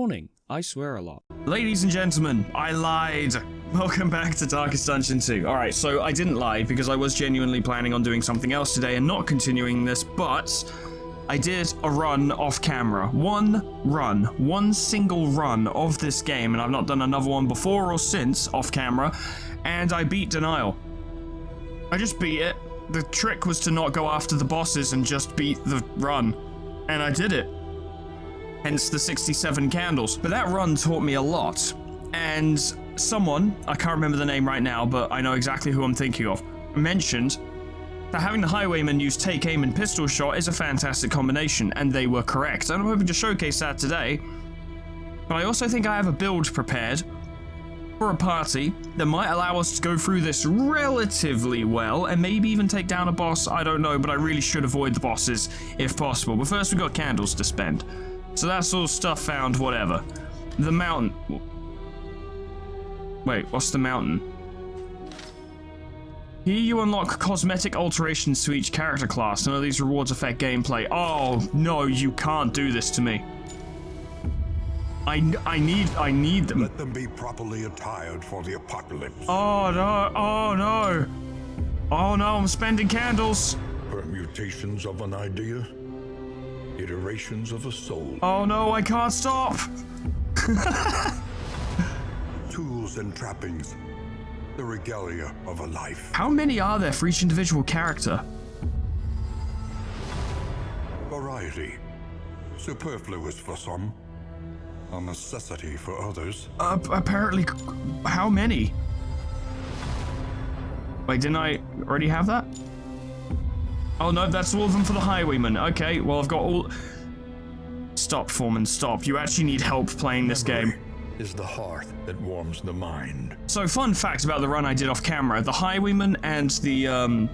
warning, I swear a lot. Ladies and gentlemen, I lied. Welcome back to Darkest Dungeon 2. Alright, so I didn't lie because I was genuinely planning on doing something else today and not continuing this, but I did a run off camera. One single run of this game, and I've not done another one before or since off camera, and I beat Denial. I just beat it. The trick was to not go after the bosses and just beat the run, and I did it. Hence the 67 candles. But that run taught me a lot, and someone, I can't remember the name right now, but I know exactly who I'm thinking of, mentioned that having the Highwayman use take aim and pistol shot is a fantastic combination, and they were correct. And I'm hoping to showcase that today. But I also think I have a build prepared for a party that might allow us to go through this relatively well, and maybe even take down a boss, I don't know, but I really should avoid the bosses if possible. But first we've got candles to spend. So that's all stuff found, whatever. The mountain. Wait, what's the mountain? Here you unlock cosmetic alterations to each character class. None of these rewards affect gameplay. Oh, no, you can't do this to me. I need them. Let them be properly attired for the apocalypse. Oh, no, oh, no. Oh, no, I'm spending candles. Permutations of an idea. Iterations of a soul. Oh, no, I can't stop. Tools and trappings. The regalia of a life. How many are there for each individual character? Variety. Superfluous for some. A necessity for others. Apparently, how many? Wait, didn't I already have that? Oh no, that's all of them for the Highwayman. Okay, well I've got all... Stop, Foreman, stop. You actually need help playing this game. Is the hearth that warms the mind. So, fun fact about the run I did off camera. The Highwayman and the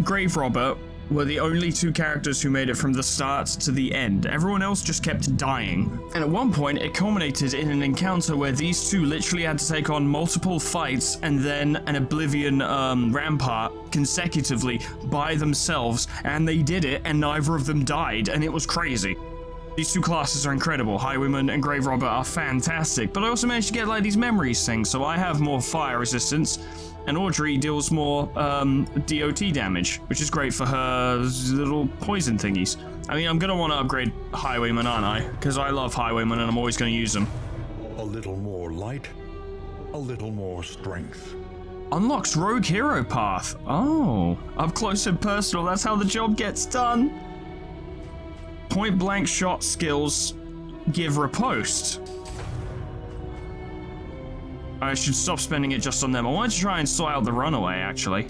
Grave Robber were the only two characters who made it from the start to the end. Everyone else just kept dying. And at one point, it culminated in an encounter where these two literally had to take on multiple fights and then an Oblivion rampart consecutively by themselves, and they did it, and neither of them died, and it was crazy. These two classes are incredible. Highwayman and Grave Robber are fantastic, but I also managed to get like these memories things, so I have more fire resistance, and Audrey deals more DOT damage, which is great for her little poison thingies. I mean, I'm gonna want to upgrade Highwayman, aren't I? Because I love Highwayman and I'm always gonna use them. A little more light, a little more strength. Unlocks Rogue Hero Path. Oh, up close and personal, that's how the job gets done. Point blank shot skills give riposte. I should stop spending it just on them. I wanted to try and sort out the runaway, actually.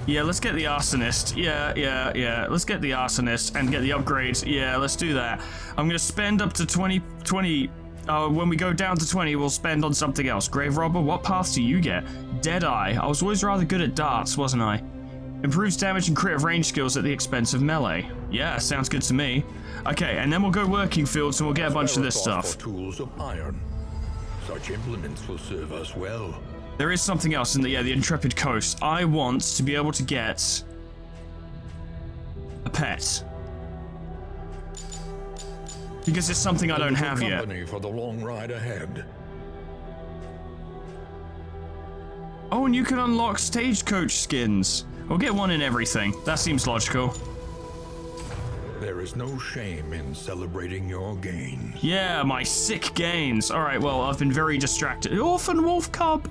Yeah, let's get the arsonist. Yeah. Let's get the arsonist and get the upgrades. Yeah, let's do that. I'm gonna spend up to 20. When we go down to 20, we'll spend on something else. Grave Robber, what paths do you get? Deadeye. I was always rather good at darts, wasn't I? Improves damage and crit of range skills at the expense of melee. Yeah, sounds good to me. Okay, and then we'll go working fields and we'll get a bunch of this stuff. For tools of iron. Such implements will serve us well. There is something else in the Intrepid Coast. I want to be able to get a pet. Because it's something I don't have yet. For the long ride ahead. Oh, and you can unlock stagecoach skins. We'll get one in everything. That seems logical. There is no shame in celebrating your gains. Yeah, my sick gains. All right, well, I've been very distracted. Orphan wolf cub.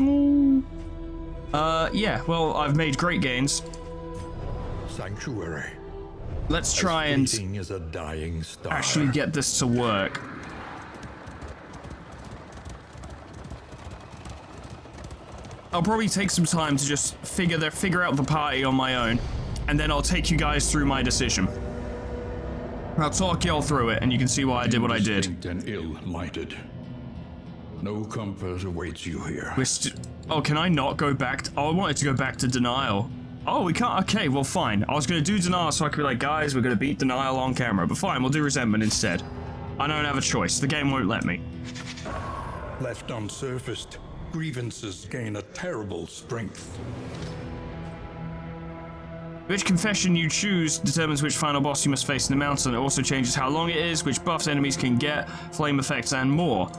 Ooh. Yeah, well, I've made great gains. Sanctuary. Let's try and as a dying star. actually get this to work. I'll probably take some time to just figure out the party on my own, and then I'll take you guys through my decision. I'll talk y'all through it, and you can see why I did what I did. And ill-lighted. No comfort awaits you here. Oh, can I not go back? Oh, I wanted to go back to Denial. Oh, we can't? Okay, well, fine. I was going to do Denial so I could be like, guys, we're going to beat Denial on camera, but fine, we'll do Resentment instead. I don't have a choice. The game won't let me. Left unsurfaced, grievances gain a terrible strength. Which confession you choose determines which final boss you must face in the mountain. It also changes how long it is, which buffs enemies can get, flame effects, and more.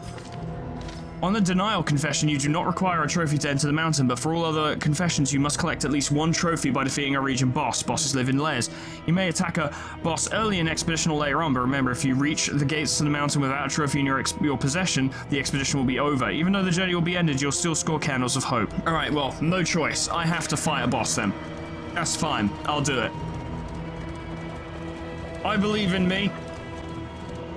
On the denial confession, you do not require a trophy to enter the mountain, but for all other confessions, you must collect at least one trophy by defeating a region boss. Bosses live in layers. You may attack a boss early in expedition or later on, but remember, if you reach the gates to the mountain without a trophy in your possession, the expedition will be over. Even though the journey will be ended, you'll still score candles of hope. Alright, well, no choice. I have to fight a boss then. That's fine. I'll do it. I believe in me.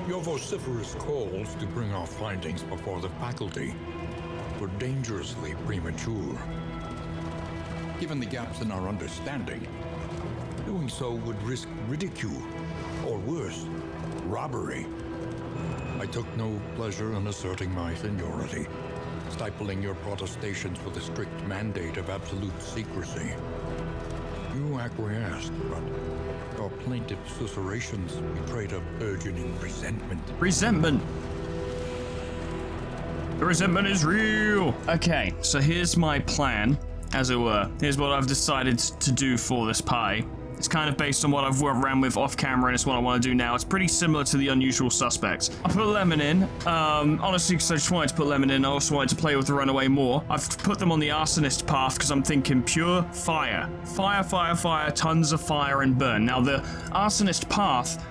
Your vociferous calls to bring our findings before the faculty were dangerously premature. Given the gaps in our understanding, doing so would risk ridicule, or worse, robbery. I took no pleasure in asserting my seniority, stifling your protestations with a strict mandate of absolute secrecy. You acquiesced, but your plaintive susurrations betrayed a burgeoning resentment. Resentment. The resentment is real. Okay, so here's my plan, as it were. Here's what I've decided to do for this pie. It's kind of based on what I've ran with off camera, and it's what I want to do now. It's pretty similar to the unusual suspects. I put lemon in, honestly, because I just wanted to put lemon in. I also wanted to play with the runaway more. I've put them on the arsonist path because I'm thinking pure fire. Fire, fire, fire, tons of fire and burn. Now, the arsonist path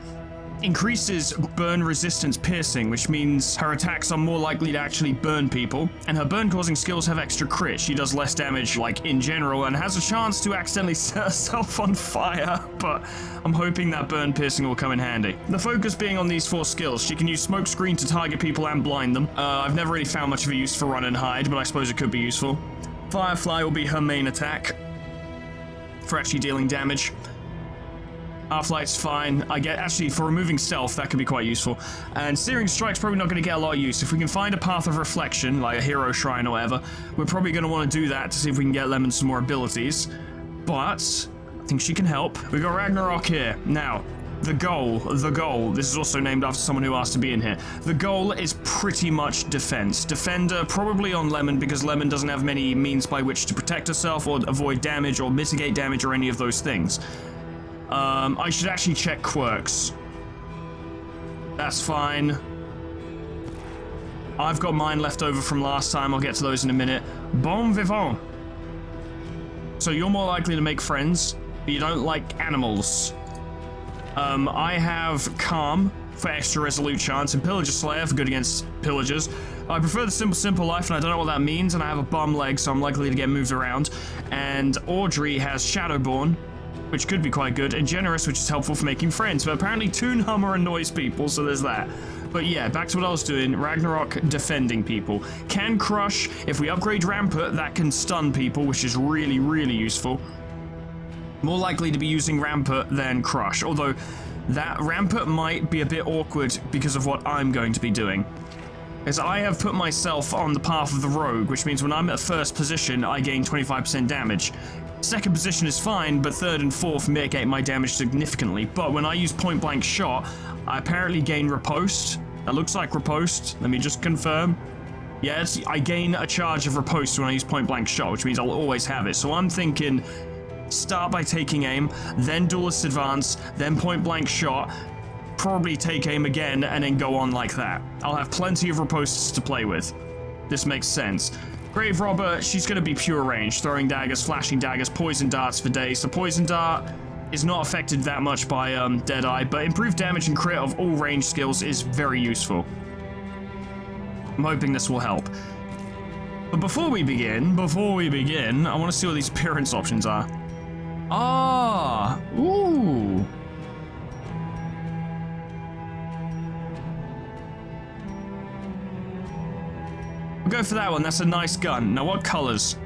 increases burn resistance piercing, which means her attacks are more likely to actually burn people, and her burn causing skills have extra crit. She does less damage, like, in general, and has a chance to accidentally set herself on fire, but I'm hoping that burn piercing will come in handy. The focus being on these 4 skills. She can use smoke screen to target people and blind them. I've never really found much of a use for run and hide, but I suppose it could be useful. Firefly will be her main attack for actually dealing damage. Half-light's fine. Actually, for removing stealth, that could be quite useful. And Searing Strike's probably not going to get a lot of use. If we can find a path of reflection, like a hero shrine or whatever, we're probably going to want to do that to see if we can get Lemon some more abilities. But I think she can help. We've got Ragnarok here. Now, the goal, this is also named after someone who asked to be in here. The goal is pretty much defense. Defender, probably on Lemon, because Lemon doesn't have many means by which to protect herself or avoid damage or mitigate damage or any of those things. I should actually check quirks. That's fine. I've got mine left over from last time. I'll get to those in a minute. Bon vivant. So you're more likely to make friends, but you don't like animals. I have Calm for extra resolute chance, and Pillager Slayer for good against pillagers. I prefer the simple life, and I don't know what that means, and I have a bum leg, so I'm likely to get moved around. And Audrey has Shadowborn, which could be quite good, and Generous, which is helpful for making friends, but apparently Toon Hummer annoys people, so there's that. But yeah, back to what I was doing. Ragnarok defending people. Can Crush. If we upgrade Rampart, that can stun people, which is really, really useful. More likely to be using Rampart than Crush, although that Rampart might be a bit awkward because of what I'm going to be doing. As I have put myself on the path of the rogue, which means when I'm at first position, I gain 25% damage. Second position is fine, but third and fourth mitigate my damage significantly. But when I use point blank shot, I apparently gain riposte. That looks like riposte. Let me just confirm. Yes, I gain a charge of riposte when I use point blank shot, which means I'll always have it. So I'm thinking start by taking aim, then duelist advance, then point blank shot, probably take aim again, and then go on like that. I'll have plenty of ripostes to play with. This makes sense. Grave Robber, she's going to be pure range, throwing daggers, flashing daggers, poison darts for days. The poison dart is not affected that much by Deadeye, but improved damage and crit of all range skills is very useful. I'm hoping this will help. But before we begin, I want to see what these appearance options are. Ah, ooh. We'll go for that one. That's a nice gun. Now, what colors?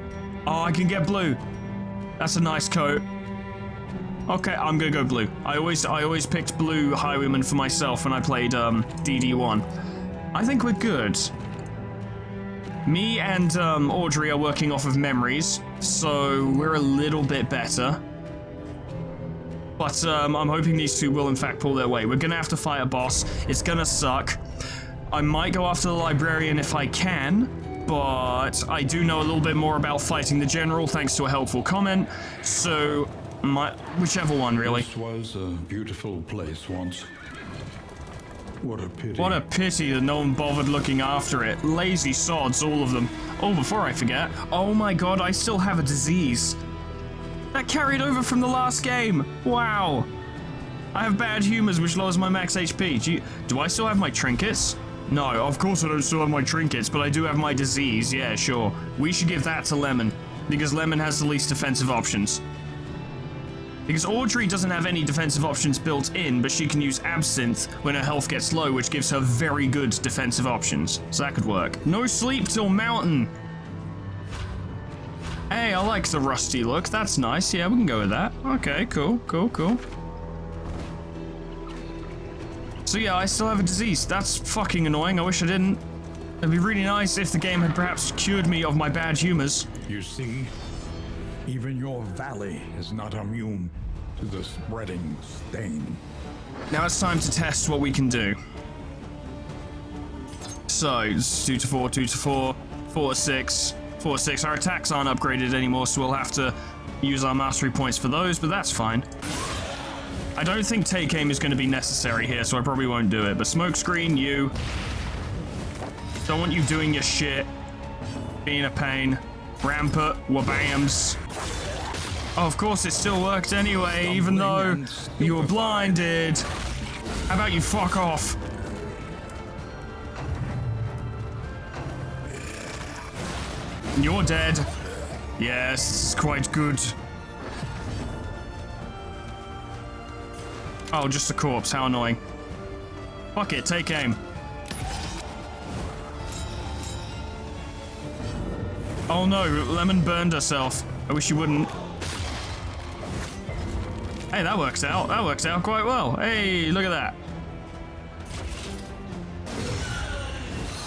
Oh, I can get blue. That's a nice coat. Okay, I'm gonna go blue. I always picked blue Highwayman for myself when I played DD1. I think we're good. Me and Audrey are working off of memories, so we're a little bit better. But I'm hoping these two will in fact pull their weight. We're gonna have to fight a boss. It's gonna suck. I might go after the librarian if I can, but I do know a little bit more about fighting the general thanks to a helpful comment, so Whichever one, really. This was a beautiful place once. What a pity. What a pity that no one bothered looking after it. Lazy sods, all of them. Oh, before I forget. Oh my god, I still have a disease. That carried over from the last game. Wow. I have bad humors, which lowers my max HP. Do I still have my trinkets? No, of course I don't still have my trinkets, but I do have my disease. Yeah, sure. We should give that to Lemon, because Lemon has the least defensive options. Because Audrey doesn't have any defensive options built in, but she can use Absinthe when her health gets low, which gives her very good defensive options. So that could work. No sleep till mountain. Hey, I like the rusty look. That's nice. Yeah, we can go with that. Okay, cool, cool, cool. So yeah, I still have a disease. That's fucking annoying. I wish I didn't. It'd be really nice if the game had perhaps cured me of my bad humors. You see, even your valley is not immune to the spreading stain. Now it's time to test what we can do. So, it's 2 to 4, 2 to 4, 4 to 6, 4 to 6. Our attacks aren't upgraded anymore, so we'll have to use our mastery points for those, but that's fine. I don't think take aim is going to be necessary here, so I probably won't do it. But smokescreen, you. Don't want you doing your shit. Being a pain. Rampart, wabams. Oh, of course it still worked anyway, even though you were blinded. How about you fuck off? You're dead. Yes, this is quite good. Oh, just a corpse. How annoying. Fuck it, take aim. Oh no, Lemon burned herself. I wish you wouldn't. Hey, that works out. That works out quite well. Hey, look at that.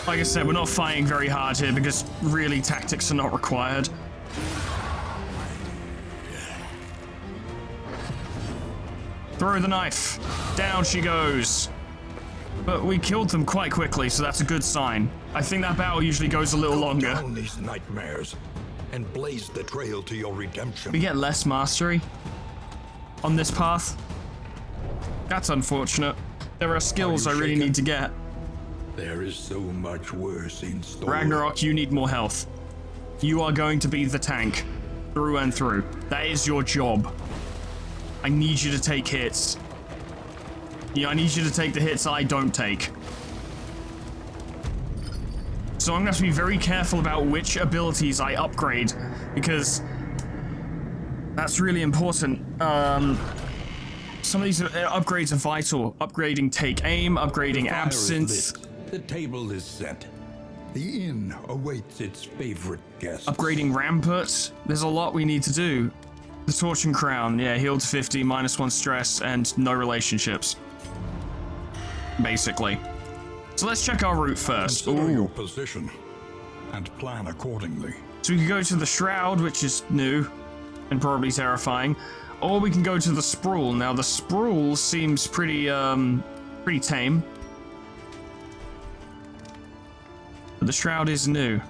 Like I said, we're not fighting very hard here because really tactics are not required. Throw the knife. Down she goes. But we killed them quite quickly, so that's a good sign. I think that battle usually goes a little longer. Down these nightmares and blaze the trail to your redemption. We get less mastery on this path. That's unfortunate. There are skills I really need to get. There is so much worse in store. Ragnarok, you need more health. You are going to be the tank, through and through. That is your job. I need you to take hits. Yeah, I need you to take the hits I don't take. So I'm gonna have to be very careful about which abilities I upgrade, because that's really important. Some of these upgrades are vital. Upgrading take aim, upgrading absinthe. The table is set. The inn awaits its favorite guests. Upgrading rampart. There's a lot we need to do. The torch and crown. Yeah, healed to 50, -1 stress, and no relationships. Basically. So let's check our route first. Consider your position and plan accordingly. So we can go to the Shroud, which is new and probably terrifying, or we can go to the Sprawl. Now the Sprawl seems pretty tame. But the Shroud is new.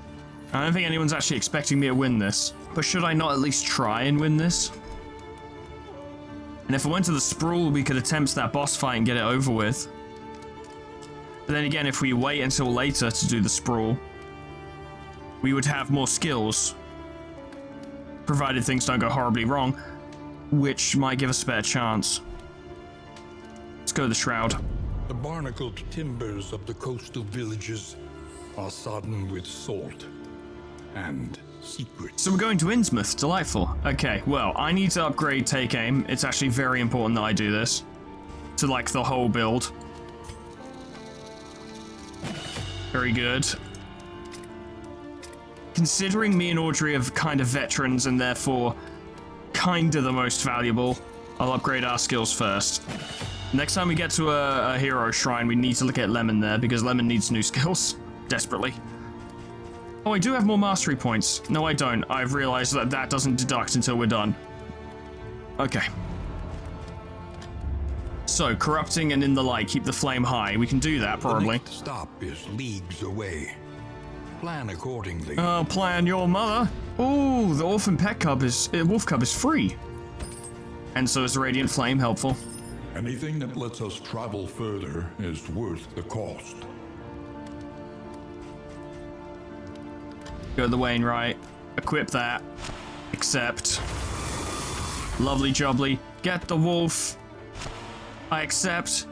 I don't think anyone's actually expecting me to win this, but should I not at least try and win this? And if I went to the Sprawl, we could attempt that boss fight and get it over with. But then again, if we wait until later to do the Sprawl, we would have more skills, provided things don't go horribly wrong, which might give us a better chance. Let's go to the Shroud. The barnacled timbers of the coastal villages are sodden with salt and secrets. So we're going to Innsmouth. Delightful. Okay, well, I need to upgrade take aim. It's actually very important that I do this to, like, the whole build. Very good. Considering me and Audrey are kind of veterans and therefore kind of the most valuable, I'll upgrade our skills first. Next time we get to a hero shrine, we need to look at Lemon there, because Lemon needs new skills. Desperately. Oh, I do have more mastery points. No, I don't. I've realized that that doesn't deduct until we're done. Okay. So, corrupting and in the light, keep the flame high. We can do that, probably. The next stop is leagues away. Plan accordingly. Plan your mother. Oh, the orphan pet cub is wolf cub is free. And so is the radiant flame helpful. Anything that lets us travel further is worth the cost. Go the Wainwright. Equip that. Accept. Lovely jubbly. Get the wolf. I accept.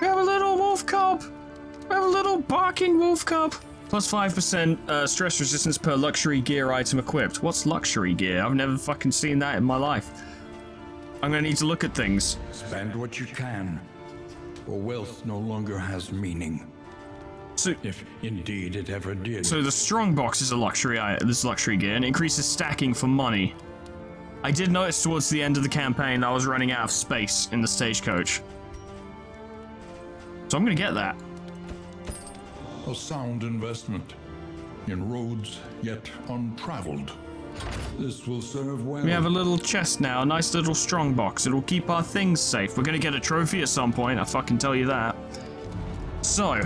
We have a little wolf cub. We have a little barking wolf cub. Plus 5% stress resistance per luxury gear item equipped. What's luxury gear? I've never fucking seen that in my life. I'm gonna need to look at things. Spend what you can, for wealth no longer has meaning. So, If indeed it ever did. so the strong box is a luxury this luxury gear and it increases stacking for money. I did notice towards the end of the campaign that I was running out of space in the stagecoach. So I'm gonna get that. A sound investment in roads yet untraveled. This will serve well. We have a little chest now, a nice little strong box. It'll keep our things safe. We're gonna get a trophy at some point, I fucking tell you that. So,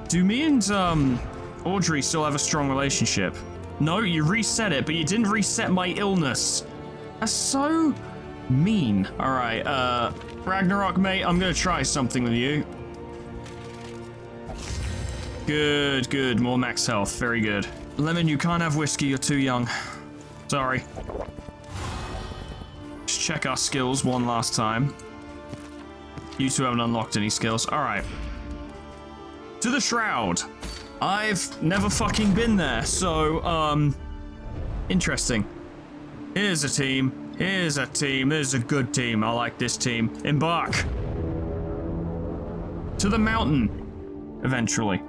do me and Audrey still have a strong relationship? No, you reset it, but you didn't reset my illness. That's so mean. Alright, Ragnarok, mate, I'm gonna try something with you. Good, good. More max health. Very good. Lemon, you can't have whiskey. You're too young. Sorry. Just check our skills one last time. You two haven't unlocked any skills. Alright. To the Shroud. I've never fucking been there, so, interesting. Here's a team. Here's a team. There's a good team. I like this team. Embark. To the mountain. Eventually.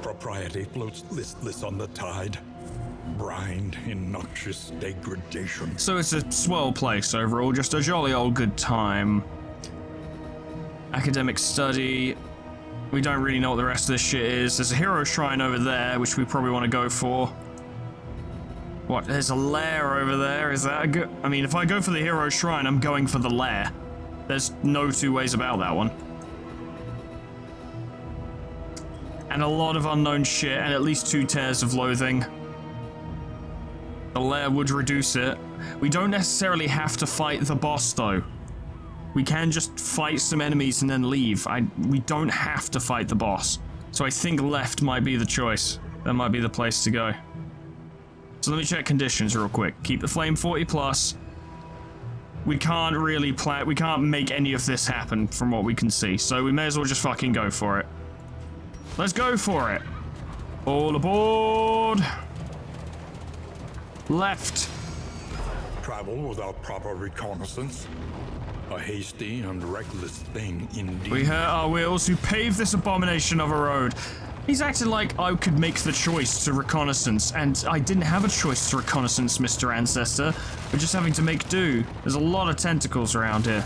Propriety floats listless on the tide. Brined in noxious degradation. So it's a swell place overall, just a jolly old good time. Academic study. We don't really know what the rest of this shit is. There's a hero shrine over there, which we probably want to go for. What, there's a lair over there? Is that a good... I mean, if I go for the hero shrine, I'm going for the lair. There's no two ways about that one. And a lot of unknown shit, and at least 2 tears of loathing. The lair would reduce it. We don't necessarily have to fight the boss, though. We can just fight some enemies and then leave. We don't have to fight the boss. So I think left might be the choice. That might be the place to go. So let me check conditions real quick. Keep the flame 40 plus. We can't really we can't make any of this happen from what we can see. So we may as well just fucking go for it. Let's go for it. All aboard. Left. Travel without proper reconnaissance. A hasty and reckless thing indeed. We hurt our wheels who paved this abomination of a road. He's acting like I could make the choice to reconnaissance, and I didn't have a choice to reconnaissance, Mr. Ancestor. We're just having to make do. There's a lot of tentacles around here.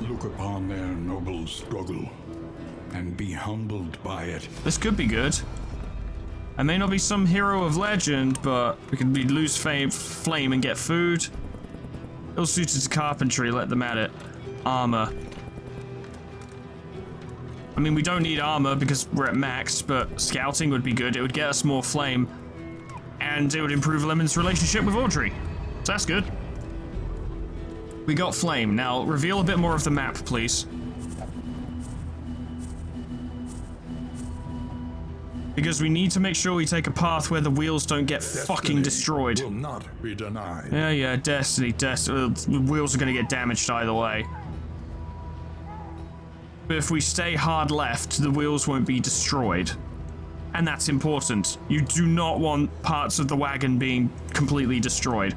Look upon their noble struggle and be humbled by it. This could be good. I may not be some hero of legend, but we can lose flame and get food. Ill suited to carpentry, let them at it. Armor. I mean, we don't need armor because we're at max, but scouting would be good. It would get us more flame, and it would improve Lemon's relationship with Audrey. So that's good. We got flame. Now, reveal a bit more of the map, please. Because we need to make sure we take a path where the wheels don't get fucking destroyed. Will not be denied. Yeah, Destiny. The wheels are gonna get damaged either way. But if we stay hard left, the wheels won't be destroyed. And that's important. You do not want parts of the wagon being completely destroyed.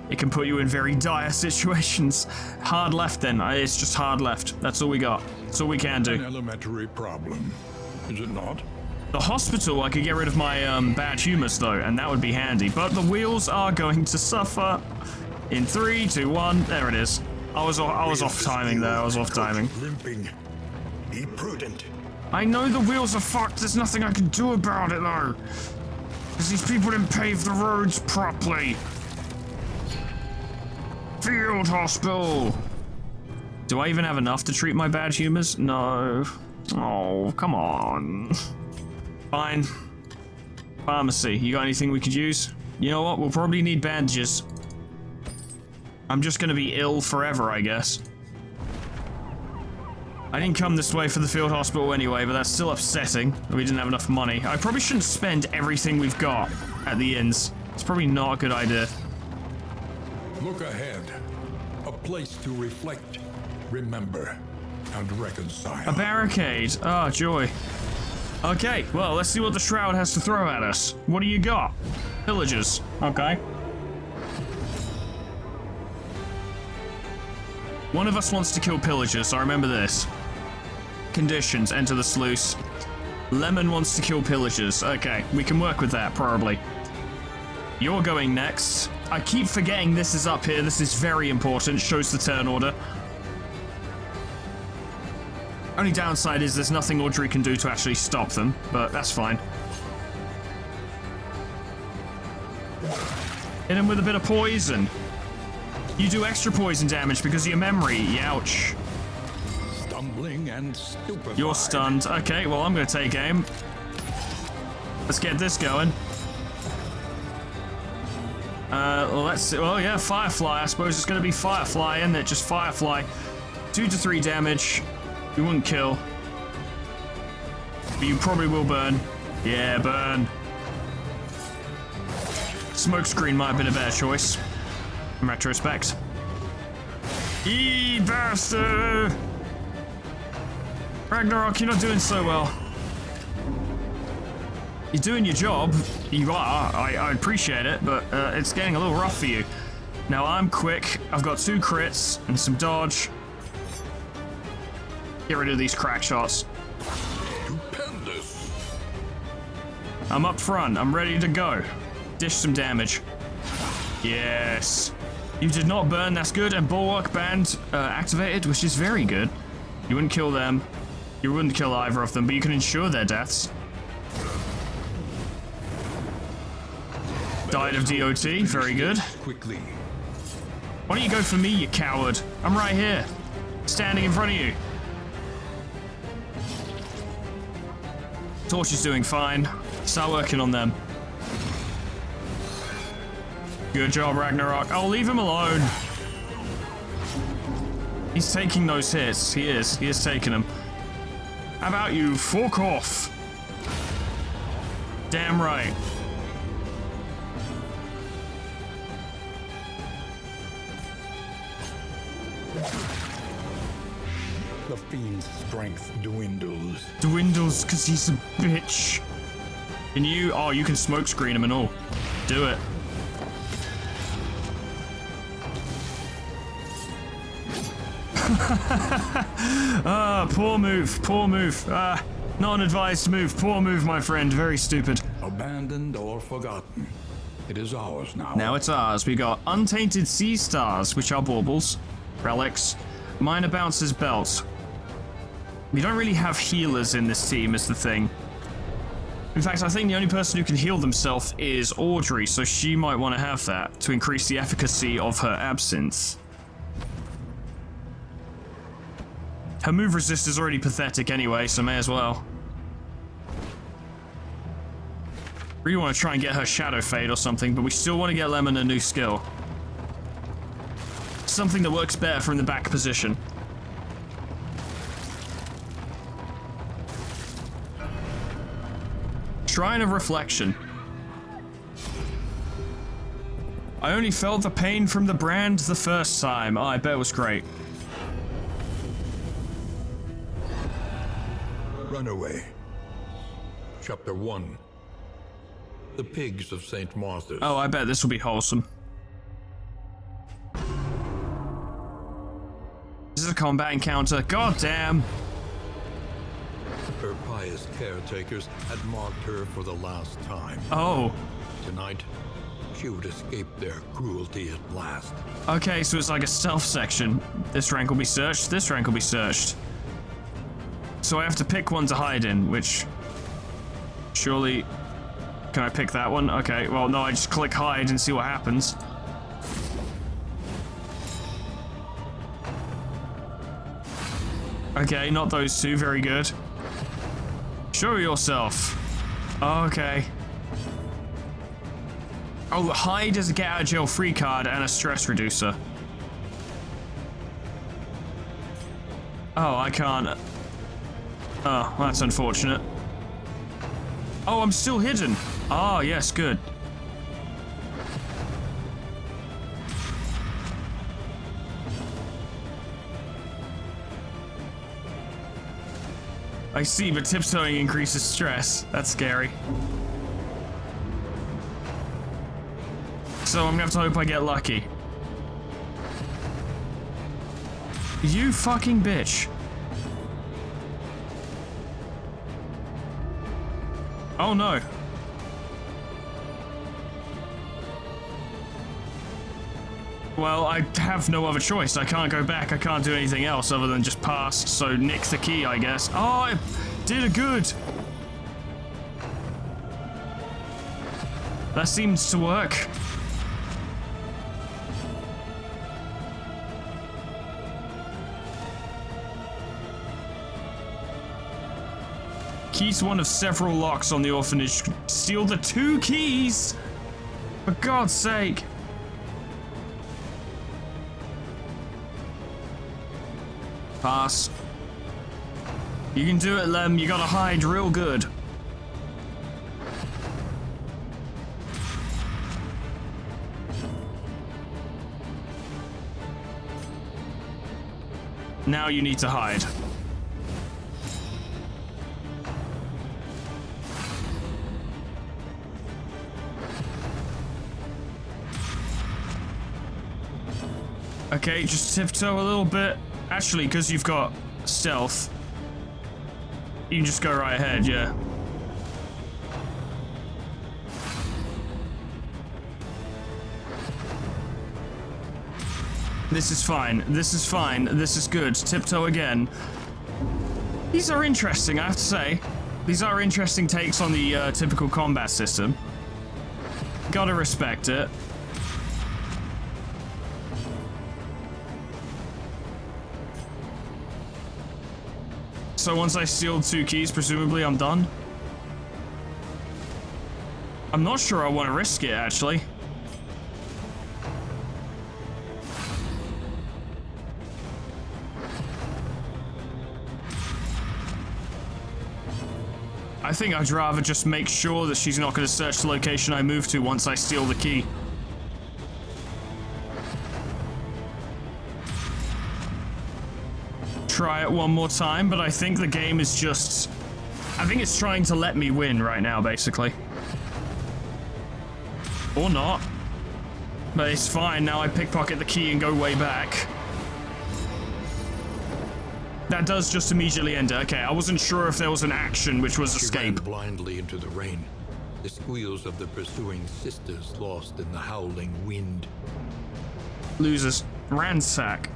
It can put you in very dire situations. Hard left then. It's just hard left. That's all we got. That's all we can do. An elementary problem, is it not? The hospital, I could get rid of my bad humors though, and that would be handy. But the wheels are going to suffer. In 3, 2, 1, there it is. I was off timing there. I was off timing. Limping. Be prudent. I know the wheels are fucked. There's nothing I can do about it though, because these people didn't pave the roads properly. Field hospital. Do I even have enough to treat my bad humors? No. Oh, come on. Fine. Pharmacy. You got anything we could use? You know what? We'll probably need bandages. I'm just gonna be ill forever, I guess. I didn't come this way for the field hospital anyway, but that's still upsetting that we didn't have enough money. I probably shouldn't spend everything we've got at the inns. It's probably not a good idea. Look ahead. A place to reflect, remember, and reconcile. A barricade. Ah, joy. Okay, well, let's see what the Shroud has to throw at us. What do you got? Pillagers. Okay. One of us wants to kill pillagers, I remember this. Conditions, enter the sluice. Lemon wants to kill pillagers. Okay, we can work with that, probably. You're going next. I keep forgetting this is up here. This is very important. Shows the turn order. Only downside is there's nothing Audrey can do to actually stop them, but that's fine. Hit him with a bit of poison. You do extra poison damage because of your memory. Ouch. Stumbling and stupefied. You're stunned. Okay, well, I'm going to take aim. Let's get this going. Well, let's see. Well, yeah, Firefly. I suppose it's going to be Firefly, isn't it? Just Firefly. 2 to 3 damage. You wouldn't kill. But you probably will burn. Yeah, burn. Smokescreen might have been a better choice. In retrospect. Bastard! Ragnarok, you're not doing so well. You're doing your job. You are. I appreciate it, but it's getting a little rough for you. Now, I'm quick. I've got 2 crits and some dodge. Get rid of these crack shots. Stupendous. I'm up front. I'm ready to go. Dish some damage. Yes. You did not burn. That's good. And Bulwark Band activated, which is very good. You wouldn't kill them. You wouldn't kill either of them, but you can ensure their deaths. Died of DOT. Very good. Quickly. Why don't you go for me, you coward? I'm right here. Standing in front of you. Torch is doing fine. Start working on them. Good job, Ragnarok. I'll leave him alone. He's taking those hits. He is. He is taking them. How about you? Fork off. Damn right. The fiend's strength dwindles. Dwindles because he's a bitch. Can you? Oh, you can smoke screen him and all. Do it. Poor move. Poor move. Not an advised move. Poor move, my friend. Very stupid. Abandoned or forgotten. It is ours now. Now it's ours. We got Untainted Sea Stars, which are baubles, relics, Minor Bouncer's Belt. We don't really have healers in this team, is the thing. In fact, I think the only person who can heal themselves is Audrey, so she might want to have that to increase the efficacy of her absinthe. Her move resist is already pathetic anyway, so may as well. Really want to try and get her Shadow Fade or something, but we still want to get Lemon a new skill. Something that works better from the back position. Shrine of Reflection. I only felt the pain from the brand the first time. Oh, I bet it was great. Runaway. Chapter 1. The Pigs of St. Martha's. Oh, I bet this will be wholesome. This is a combat encounter. God damn. Her pious caretakers had marked her for the last time. Oh. Tonight, she would escape their cruelty at last. Okay, so it's like a stealth section. This rank will be searched, this rank will be searched. So I have to pick one to hide in, which... Surely... Can I pick that one? Okay, well, no, I just click hide and see what happens. Okay, not those two, very good. Show yourself. Okay. Oh, hide is a get out of jail free card and a stress reducer. Oh, I can't. Oh, that's unfortunate. Oh, I'm still hidden. Oh, yes, good. I see, but tiptoeing increases stress. That's scary. So I'm gonna have to hope I get lucky. You fucking bitch. Oh no. Well, I have no other choice. I can't go back. I can't do anything else other than just pass. So nick the key, I guess. Oh, I did a good. That seems to work. Key's one of several locks on the orphanage. Steal the 2 keys! For God's sake. Pass. You can do it, Lem. You gotta hide real good. Now you need to hide. Okay, just tiptoe a little bit. Actually, because you've got stealth, you can just go right ahead, yeah. This is fine. This is fine. This is good. Tiptoe again. These are interesting, I have to say. These are interesting takes on the typical combat system. Gotta respect it. So once I steal 2 keys, presumably I'm done? I'm not sure I want to risk it, actually. I think I'd rather just make sure that she's not going to search the location I move to once I steal the key. Try it one more time, but I think the game is just... I think it's trying to let me win right now, basically. Or not. But it's fine, now I pickpocket the key and go way back. That does just immediately end it. Okay, I wasn't sure if there was an action which was escape. She ran blindly into the rain. The squeals of the pursuing sisters lost in the howling wind. Losers. Ransack.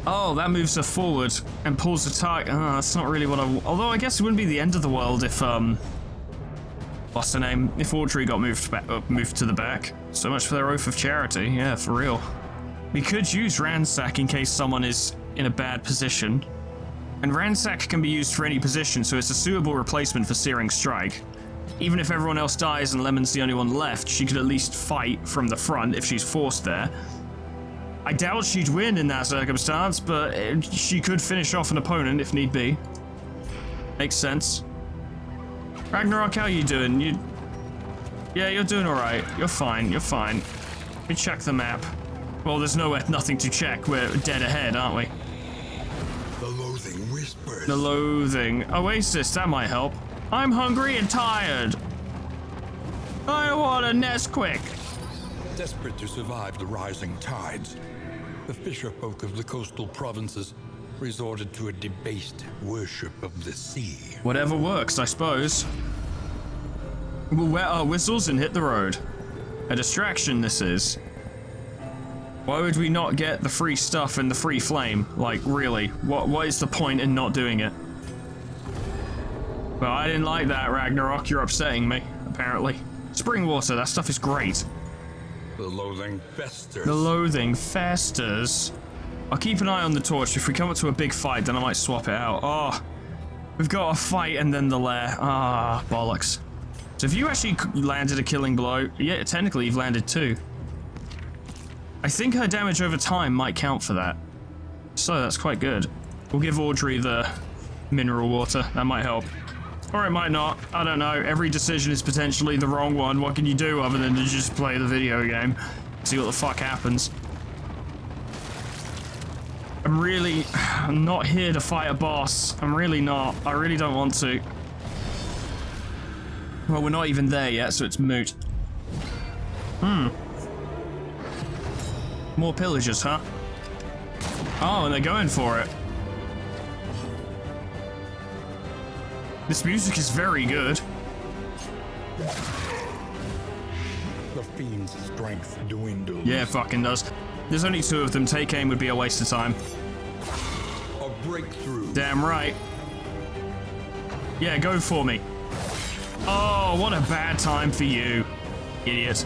Oh, that moves her forward and pulls the target. Oh, that's not really what I... Although I guess it wouldn't be the end of the world if, what's her name? If Audrey got moved to the back. So much for their oath of charity. Yeah, for real. We could use Ransack in case someone is in a bad position. And Ransack can be used for any position, so it's a suitable replacement for Searing Strike. Even if everyone else dies and Lemon's the only one left, she could at least fight from the front if she's forced there. I doubt she'd win in that circumstance, but she could finish off an opponent if need be. Makes sense. Ragnarok, how you doing? Yeah, you're doing alright. You're fine, you're fine. Let me check the map. Well, there's nothing to check. We're dead ahead, aren't we? The loathing whispers. The loathing. Oasis, that might help. I'm hungry and tired. I want a Nesquik. Desperate to survive the rising tides, the fisherfolk of the coastal provinces resorted to a debased worship of the sea. Whatever works, I suppose. We'll wet our whistles and hit the road. A distraction, this is. Why would we not get the free stuff and the free flame? Like, really? What is the point in not doing it? Well, I didn't like that, Ragnarok. You're upsetting me, apparently. Spring water, that stuff is great. The loathing festers. The loathing festers. I'll keep an eye on the torch. If we come up to a big fight, then I might swap it out. Oh, We've got a fight and then the lair. Ah, bollocks. So if you actually landed a killing blow, yeah, technically you've landed 2. I think her damage over time might count for that. So that's quite good. We'll give Audrey the mineral water. That might help. Or it might not. I don't know. Every decision is potentially the wrong one. What can you do other than to just play the video game? See what the fuck happens. I'm not here to fight a boss. I'm really not. I really don't want to. Well, we're not even there yet, so it's moot. More pillagers, huh? Oh, and they're going for it. This music is very good. The fiend's strength dwindles. Yeah, it fucking does. There's only 2 of them. Take aim would be a waste of time. A breakthrough. Damn right. Yeah, go for me. Oh, what a bad time for you, idiot.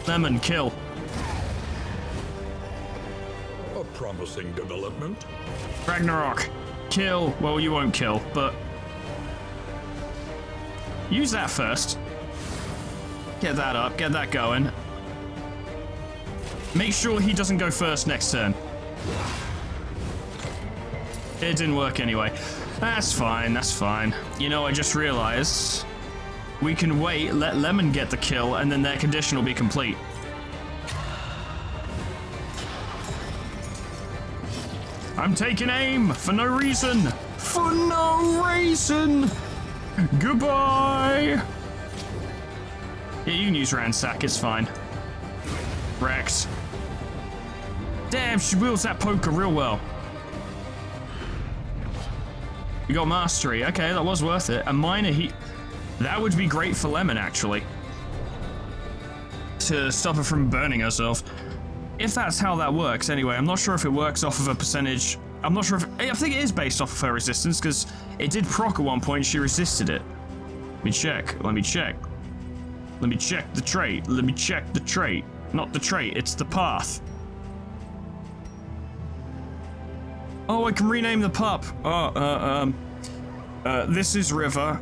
Lemon, kill. A promising development. Ragnarok, kill. Well, you won't kill, but use that first. Get that up, get that going. Make sure he doesn't go first next turn. It didn't work anyway. That's fine, that's fine. You know, I just realized we can wait, let Lemon get the kill, and then their condition will be complete. I'm taking aim for no reason. For no reason. Goodbye. Yeah, you can use Ransack, it's fine. Rex. Damn, she wields that poker real well. You got mastery. Okay, that was worth it. A minor heat. That would be great for Lemon, actually. To stop her from burning herself. If that's how that works, anyway. I'm not sure if it works off of a percentage. I'm not sure if... I think it is based off of her resistance, because it did proc at one point. She resisted it. Let me check. Let me check. Let me check the trait. Let me check the trait. Not the trait, it's the path. Oh, I can rename the pup. This is River.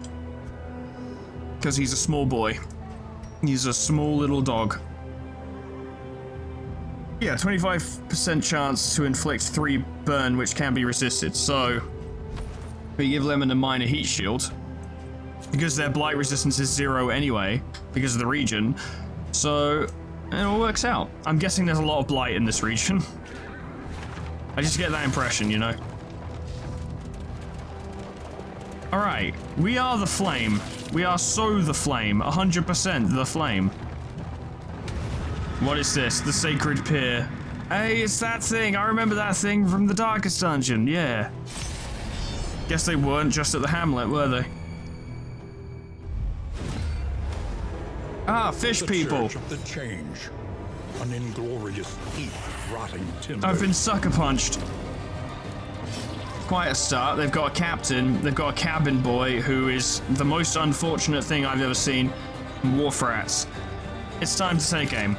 Because he's a small boy. He's a small little dog. Yeah, 25% chance to inflict 3 burn, which can be resisted. So, we give Lemon a minor heat shield. Because their blight resistance is 0 anyway, because of the region. So, it all works out. I'm guessing there's a lot of blight in this region. I just get that impression, you know. Alright, we are the flame. We are so the flame. 100% the flame. What is this? The Sacred Pier. Hey, it's that thing. I remember that thing from the Darkest Dungeon. Yeah. Guess they weren't just at the hamlet, were they? Ah, fish The people. Church of the Change. An inglorious heap of rotting timber. I've been sucker punched. Quite a start. They've got a captain. They've got a cabin boy who is the most unfortunate thing I've ever seen. Wharf rats. It's time to take aim.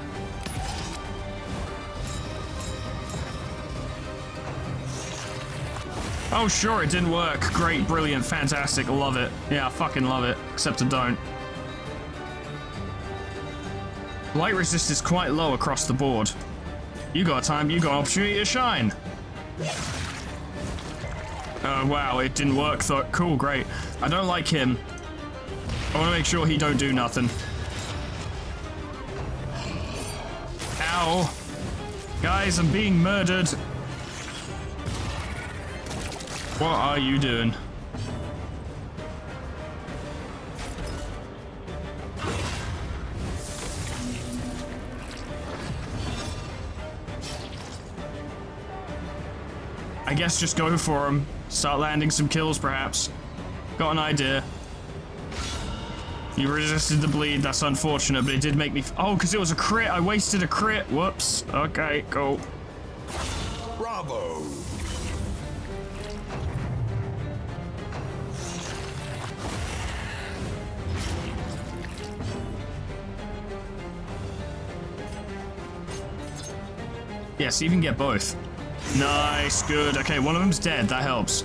Oh, sure, it didn't work. Great, brilliant, fantastic. Love it. Yeah, I fucking love it. Except I don't. Light resist is quite low across the board. You got time, you got an opportunity to shine. Oh, wow, it didn't work though. Cool, great. I don't like him. I want to make sure he don't do nothing. Ow. Guys, I'm being murdered. What are you doing? I guess just go for him. Start landing some kills, perhaps. Got an idea. You resisted the bleed. That's unfortunate, but it did make me... Oh, because it was a crit. I wasted a crit. Whoops. Okay, cool. Bravo! Yes, you can get both. Nice, good. Okay, one of them's dead. That helps.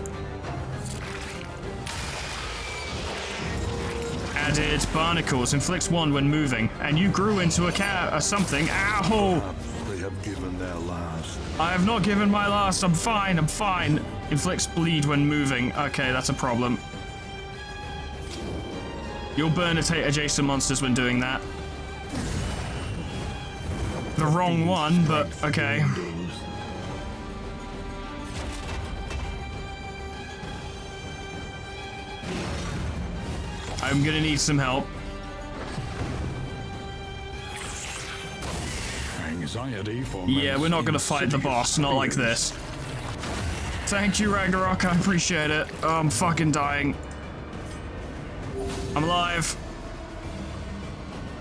added barnacles, inflicts 1 when moving, and you grew into a cat or something. Ow! They have given their last. I have not given my last. I'm fine. I'm fine. Inflicts bleed when moving. Okay, that's a problem. You'll burn adjacent monsters when doing that. The wrong one, but okay. I'm gonna need some help. Anxiety for Yeah, we're not gonna fight the boss, not like this. Thank you, Ragnarok, I appreciate it. Oh, I'm fucking dying. I'm alive.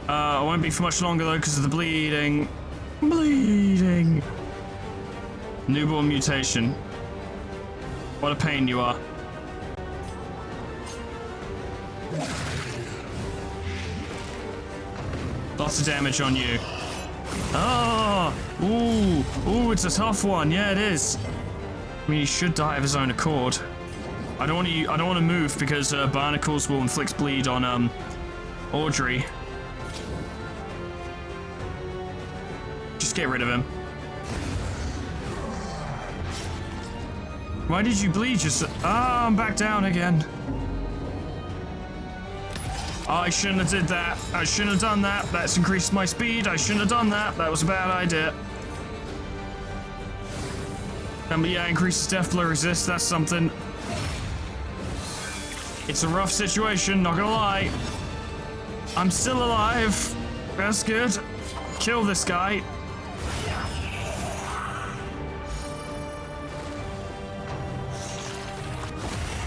I won't be for much longer though because of the bleeding. Bleeding. Newborn mutation. What a pain you are. Lots of damage on you. Oh, ooh, it's a tough one. Yeah, it is. I mean, he should die of his own accord. I don't want to move because barnacles will inflict bleed on Audrey. Just get rid of him. Why did you bleed? Just I'm back down again. I shouldn't have did that. I shouldn't have done that. That's increased my speed. I shouldn't have done that. That was a bad idea. But yeah, increases death blow resist. That's something. It's a rough situation, not gonna lie. I'm still alive. That's good. Kill this guy.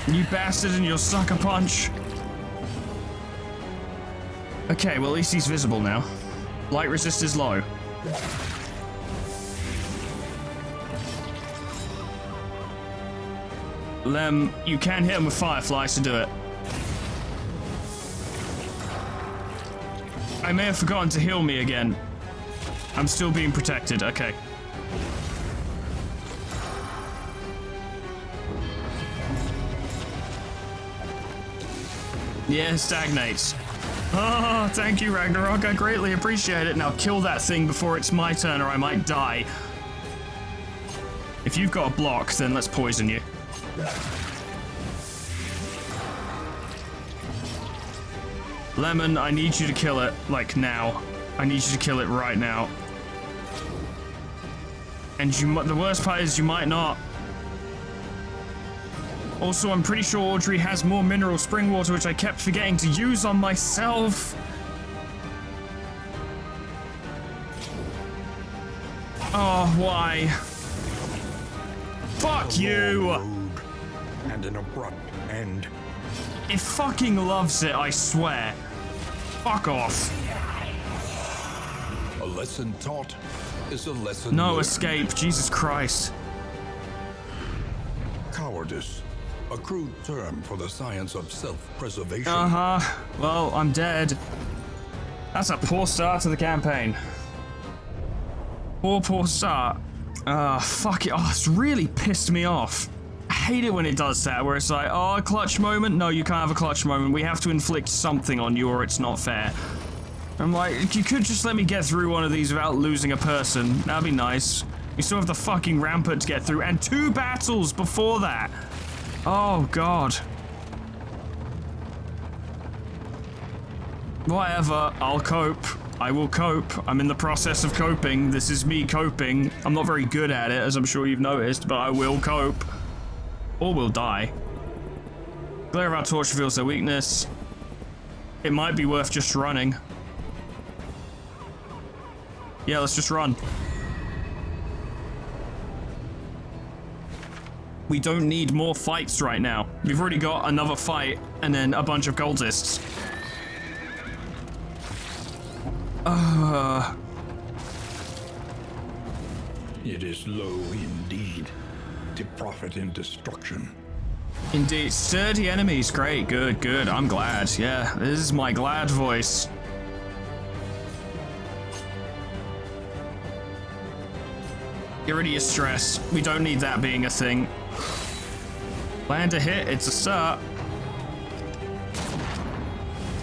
You bastard and your sucker punch. Okay, well at least he's visible now. Light resist is low. Lem, you can hit him with fireflies to do it. I may have forgotten to heal me again. I'm still being protected, okay. Yeah, stagnates. Oh, thank you, Ragnarok. I greatly appreciate it. Now kill that thing before it's my turn or I might die. If you've got a block, then let's poison you. Lemon, I need you to kill it, like now. I need you to kill it right now. And the worst part is you might not. Also, I'm pretty sure Audrey has more mineral spring water, which I kept forgetting to use on myself. Oh, why? Fuck you! And an abrupt end. It fucking loves it, I swear. Fuck off. A lesson taught is a lesson No learned. escape, Jesus Christ. Cowardice. A crude term for the science of self-preservation. Uh-huh. Well, I'm dead. That's a poor start to the campaign. Poor start. Fuck it. Oh, it's really pissed me off. I hate it when it does that, where it's like, oh, a clutch moment? No, you can't have a clutch moment. We have to inflict something on you or it's not fair. I'm like, you could just let me get through one of these without losing a person. That'd be nice. You still have the fucking rampart to get through, and 2 battles before that. Oh, God. Whatever, I'll cope. I will cope. I'm in the process of coping. This is me coping. I'm not very good at it, as I'm sure you've noticed, but I will cope. Or we'll die. Glare of our torch reveals their weakness. It might be worth just running. Yeah, let's just run. We don't need more fights right now. We've already got another fight and then a bunch of cultists. It is low indeed to profit in destruction. Indeed. Sturdy enemies. Great. Good. I'm glad. Yeah, this is my glad voice. Get rid of your stress. We don't need that being a thing. Land a hit. It's a start.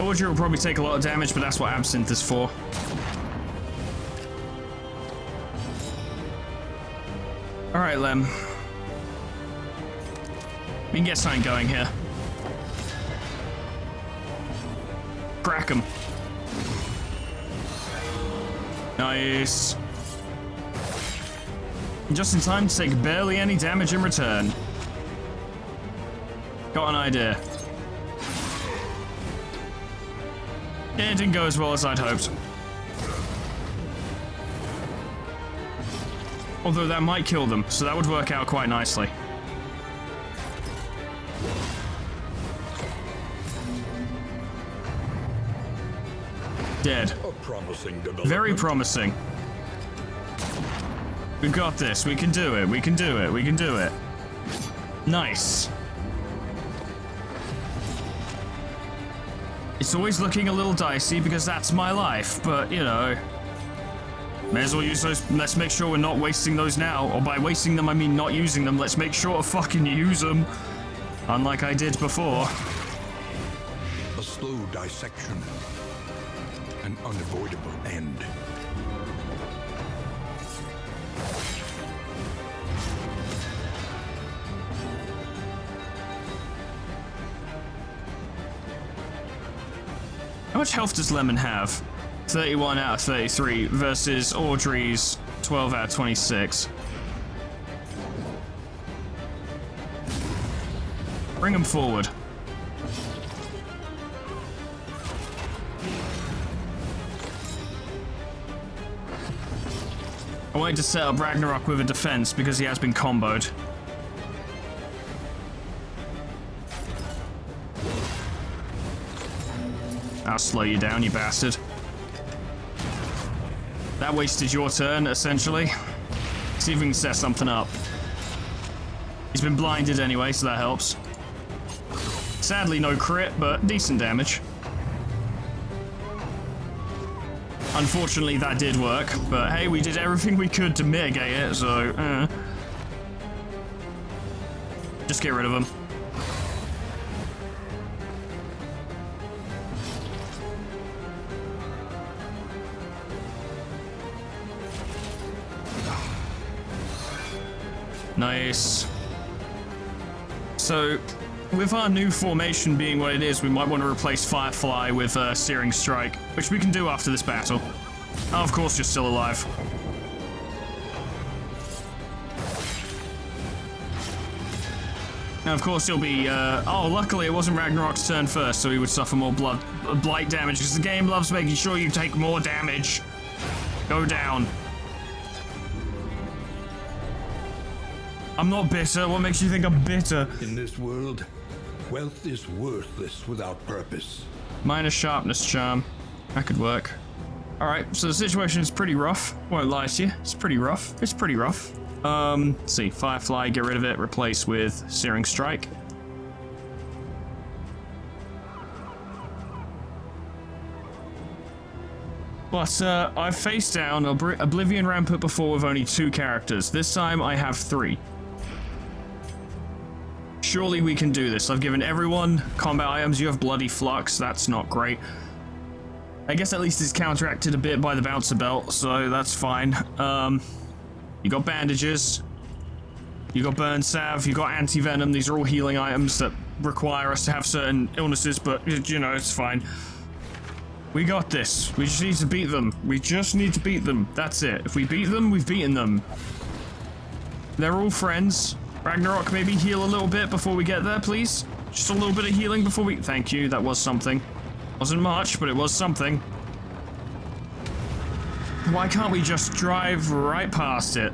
Audrey will probably take a lot of damage, but that's what Absinthe is for. Alright, Lem. We can get something going here. Crack him. Nice. Just in time to take barely any damage in return. Got an idea. Yeah, it didn't go as well as I'd hoped. Although that might kill them, so that would work out quite nicely. Dead. A promising development. Very promising. We've got this. We can do it. We can do it. We can do it. Nice. It's always looking a little dicey because that's my life, but, you know, may as well use those. Let's make sure we're not wasting those now. Or by wasting them, I mean not using them. Let's make sure to fucking use them. Unlike I did before. A slow dissection. An unavoidable end. How much health does Lemon have? 31 out of 33 versus Audrey's 12 out of 26. Bring him forward. I wanted to set up Ragnarok with a defense because he has been comboed. I'll slow you down, you bastard. That wasted your turn, essentially. See if we can set something up. He's been blinded anyway, so that helps. Sadly, no crit, but decent damage. Unfortunately, that did work, but hey, we did everything we could to mitigate it, so, just get rid of him. Nice. So, with our new formation being what it is, we might want to replace Firefly with Searing Strike, which we can do after this battle. Oh, of course you're still alive. Now, of course, you'll be, oh, luckily it wasn't Ragnarok's turn first, so he would suffer more blight damage, because the game loves making sure you take more damage. Go down. I'm not bitter. What makes you think I'm bitter? In this world, wealth is worthless without purpose. Minus sharpness charm. That could work. Alright, so the situation is pretty rough. Won't lie to you. It's pretty rough. It's pretty rough. Let's see. Firefly, get rid of it. Replace with Searing Strike. But, I've faced down Oblivion Rampart before with only 2 characters. This time I have 3. Surely we can do this. I've given everyone combat items. You have Bloody Flux. That's not great. I guess at least it's counteracted a bit by the Bouncer Belt, so that's fine. You got bandages. You got Burn Salve. You got Anti-Venom. These are all healing items that require us to have certain illnesses, but, you know, it's fine. We got this. We just need to beat them. We just need to beat them. That's it. If we beat them, we've beaten them. They're all friends. Ragnarok, maybe heal a little bit before we get there, please? Just a little bit of healing before we... Thank you, that was something. Wasn't much, but it was something. Why can't we just drive right past it?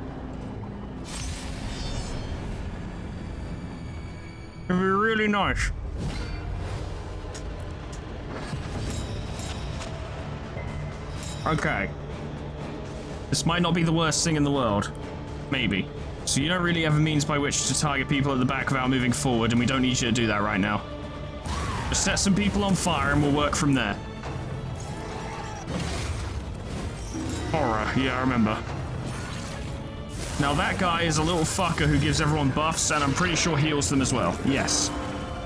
It'd be really nice. Okay. This might not be the worst thing in the world. Maybe. So you don't really have a means by which to target people at the back without moving forward, and we don't need you to do that right now. Just set some people on fire and we'll work from there. Horror, yeah, I remember. Now that guy is a little fucker who gives everyone buffs, and I'm pretty sure heals them as well. Yes.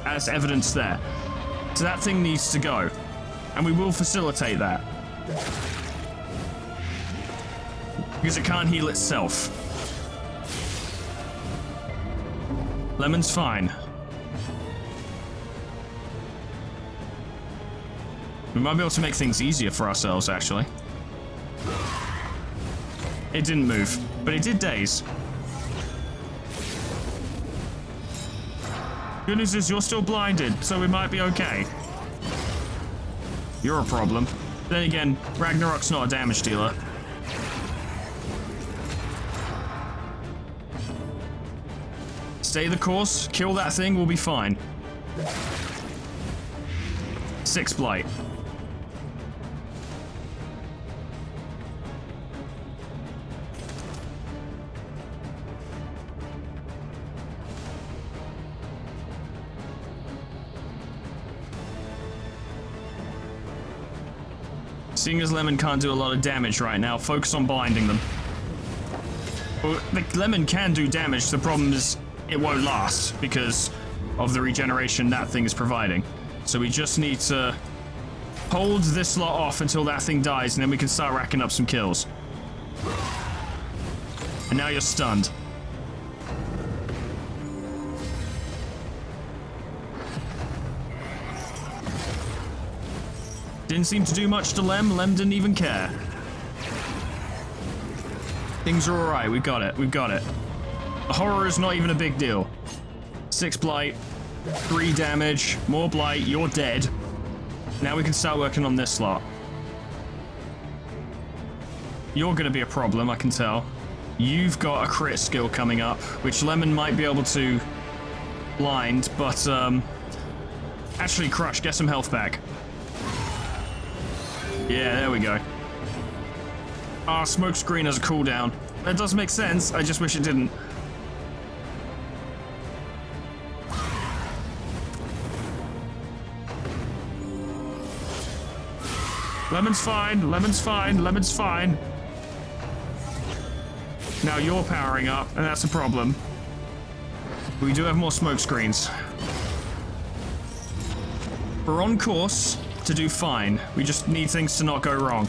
As evidence there. So that thing needs to go. And we will facilitate that. Because it can't heal itself. Lemon's fine. We might be able to make things easier for ourselves, actually. It didn't move, but it did daze. Good news is you're still blinded, so we might be okay. You're a problem. Then again, Ragnarok's not a damage dealer. Stay the course, kill that thing, we'll be fine. 6 blight. Seeing as Lemon can't do a lot of damage right now, focus on blinding them. Well, the Lemon can do damage, the problem is it won't last because of the regeneration that thing is providing. So we just need to hold this slot off until that thing dies, and then we can start racking up some kills. And now you're stunned. Didn't seem to do much to Lem. Lem didn't even care. Things are alright. We got it. We've got it. The horror is not even a big deal. 6 blight, 3 damage, more blight, you're dead. Now we can start working on this slot. You're going to be a problem, I can tell. You've got a crit skill coming up, which Lemon might be able to blind, but actually, Crush, get some health back. Yeah, there we go. Ah, smoke screen has a cooldown. That does make sense, I just wish it didn't. Lemon's fine, Lemon's fine, Lemon's fine. Now you're powering up, and that's a problem. We do have more smoke screens. We're on course to do fine. We just need things to not go wrong.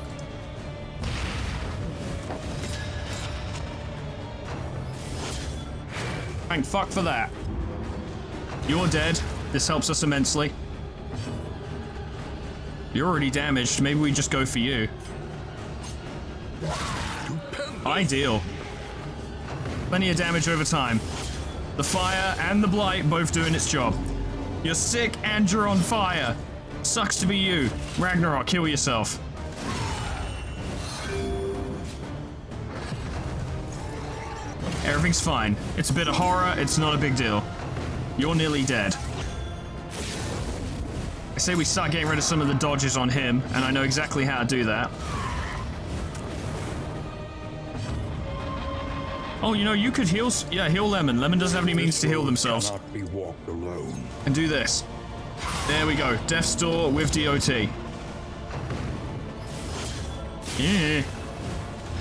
Thank fuck for that. You're dead. This helps us immensely. You're already damaged. Maybe we just go for you. Ideal. Plenty of damage over time. The fire and the blight both doing its job. You're sick and you're on fire. Sucks to be you. Ragnarok, kill yourself. Everything's fine. It's a bit of horror, it's not a big deal. You're nearly dead. I say we start getting rid of some of the dodges on him, and I know exactly how to do that. Oh, you know, you could heal... Yeah, heal Lemon. Lemon doesn't have any means to heal themselves. Cannot be walked alone. And do this. There we go. Death's Door with DOT. Yeah.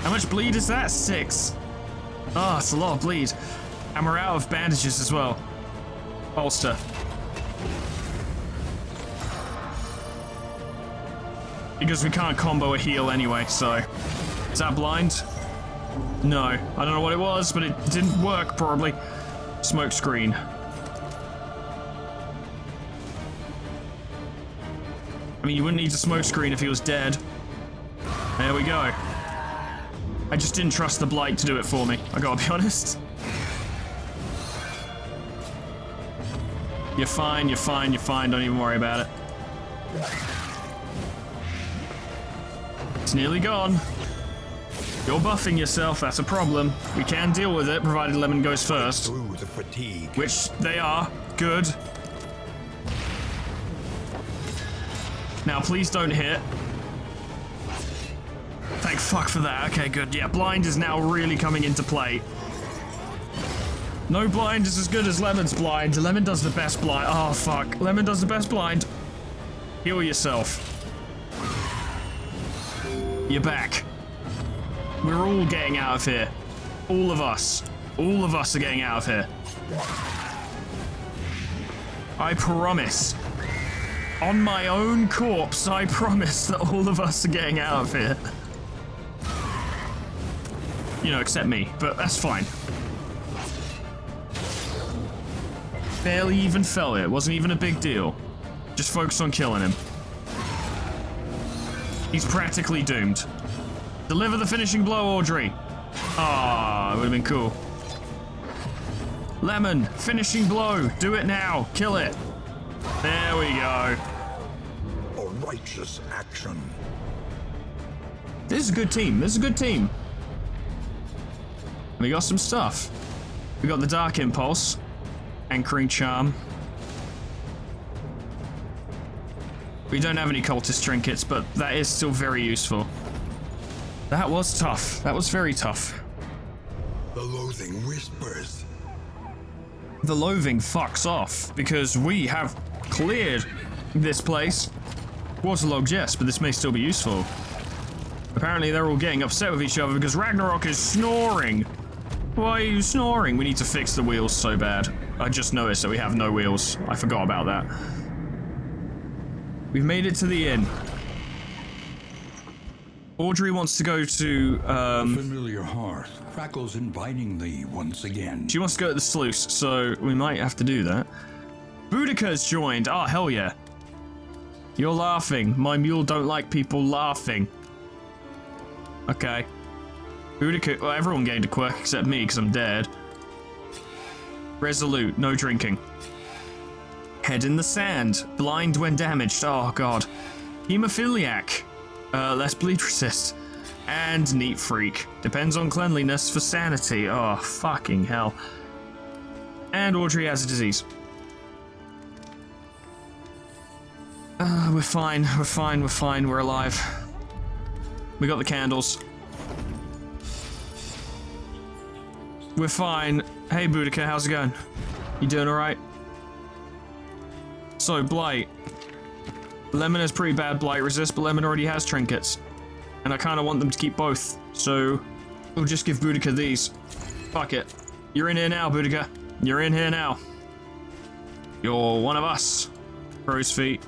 How much bleed is that? 6. Oh, it's a lot of bleed. And we're out of bandages as well. Bolster. Because we can't combo a heal anyway, so... Is that blind? No. I don't know what it was, but it didn't work, probably. Smoke screen. I mean, you wouldn't need to smoke screen if he was dead. There we go. I just didn't trust the blight to do it for me, I gotta be honest. You're fine, you're fine, you're fine, don't even worry about it. It's nearly gone. You're buffing yourself, that's a problem. We can deal with it, provided Lemon goes first. Through the fatigue. Which they are. Good. Now, please don't hit. Thank fuck for that. Okay, good. Yeah, blind is now really coming into play. No blind is as good as Lemon's blind. Lemon does the best blind. Oh, fuck. Lemon does the best blind. Heal yourself. You're back. We're all getting out of here. All of us. All of us are getting out of here. I promise. On my own corpse, I promise that all of us are getting out of here. You know, except me, but that's fine. Barely even fell it. Wasn't even a big deal. Just focus on killing him. He's practically doomed. Deliver the finishing blow, Audrey. Ah, it would have been cool. Lemon, finishing blow. Do it now. Kill it. There we go. A righteous action. This is a good team. This is a good team. We got some stuff. We got the Dark Impulse. Anchoring Charm. We don't have any cultist trinkets, but that is still very useful. That was tough. That was very tough. The loathing whispers. The loathing fucks off, because we have cleared this place. Waterlogged, yes, but this may still be useful. Apparently they're all getting upset with each other because Ragnarok is snoring. Why are you snoring? We need to fix the wheels so bad. I just noticed that we have no wheels. I forgot about that. We've made it to the inn. Audrey wants to go to, Familiar hearth crackles invitingly once again. She wants to go to the sluice, so we might have to do that. Boudica's joined. Oh, hell yeah. You're laughing. My mule don't like people laughing. Okay. Boudica, well, everyone gained a quirk except me because I'm dead. Resolute, no drinking. Head in the sand, blind when damaged, oh god. Hemophiliac, less bleed resist. And neat freak, depends on cleanliness for sanity, oh fucking hell. And Audrey has a disease. We're fine, we're fine, we're fine, we're alive. We got the candles. We're fine. Hey Boudica, how's it going? You doing alright? So, Blight. Lemon has pretty bad Blight resist, but Lemon already has trinkets. And I kind of want them to keep both, so we'll just give Boudica these. Fuck it. You're in here now, Boudica. You're in here now. You're one of us. Crow's feet.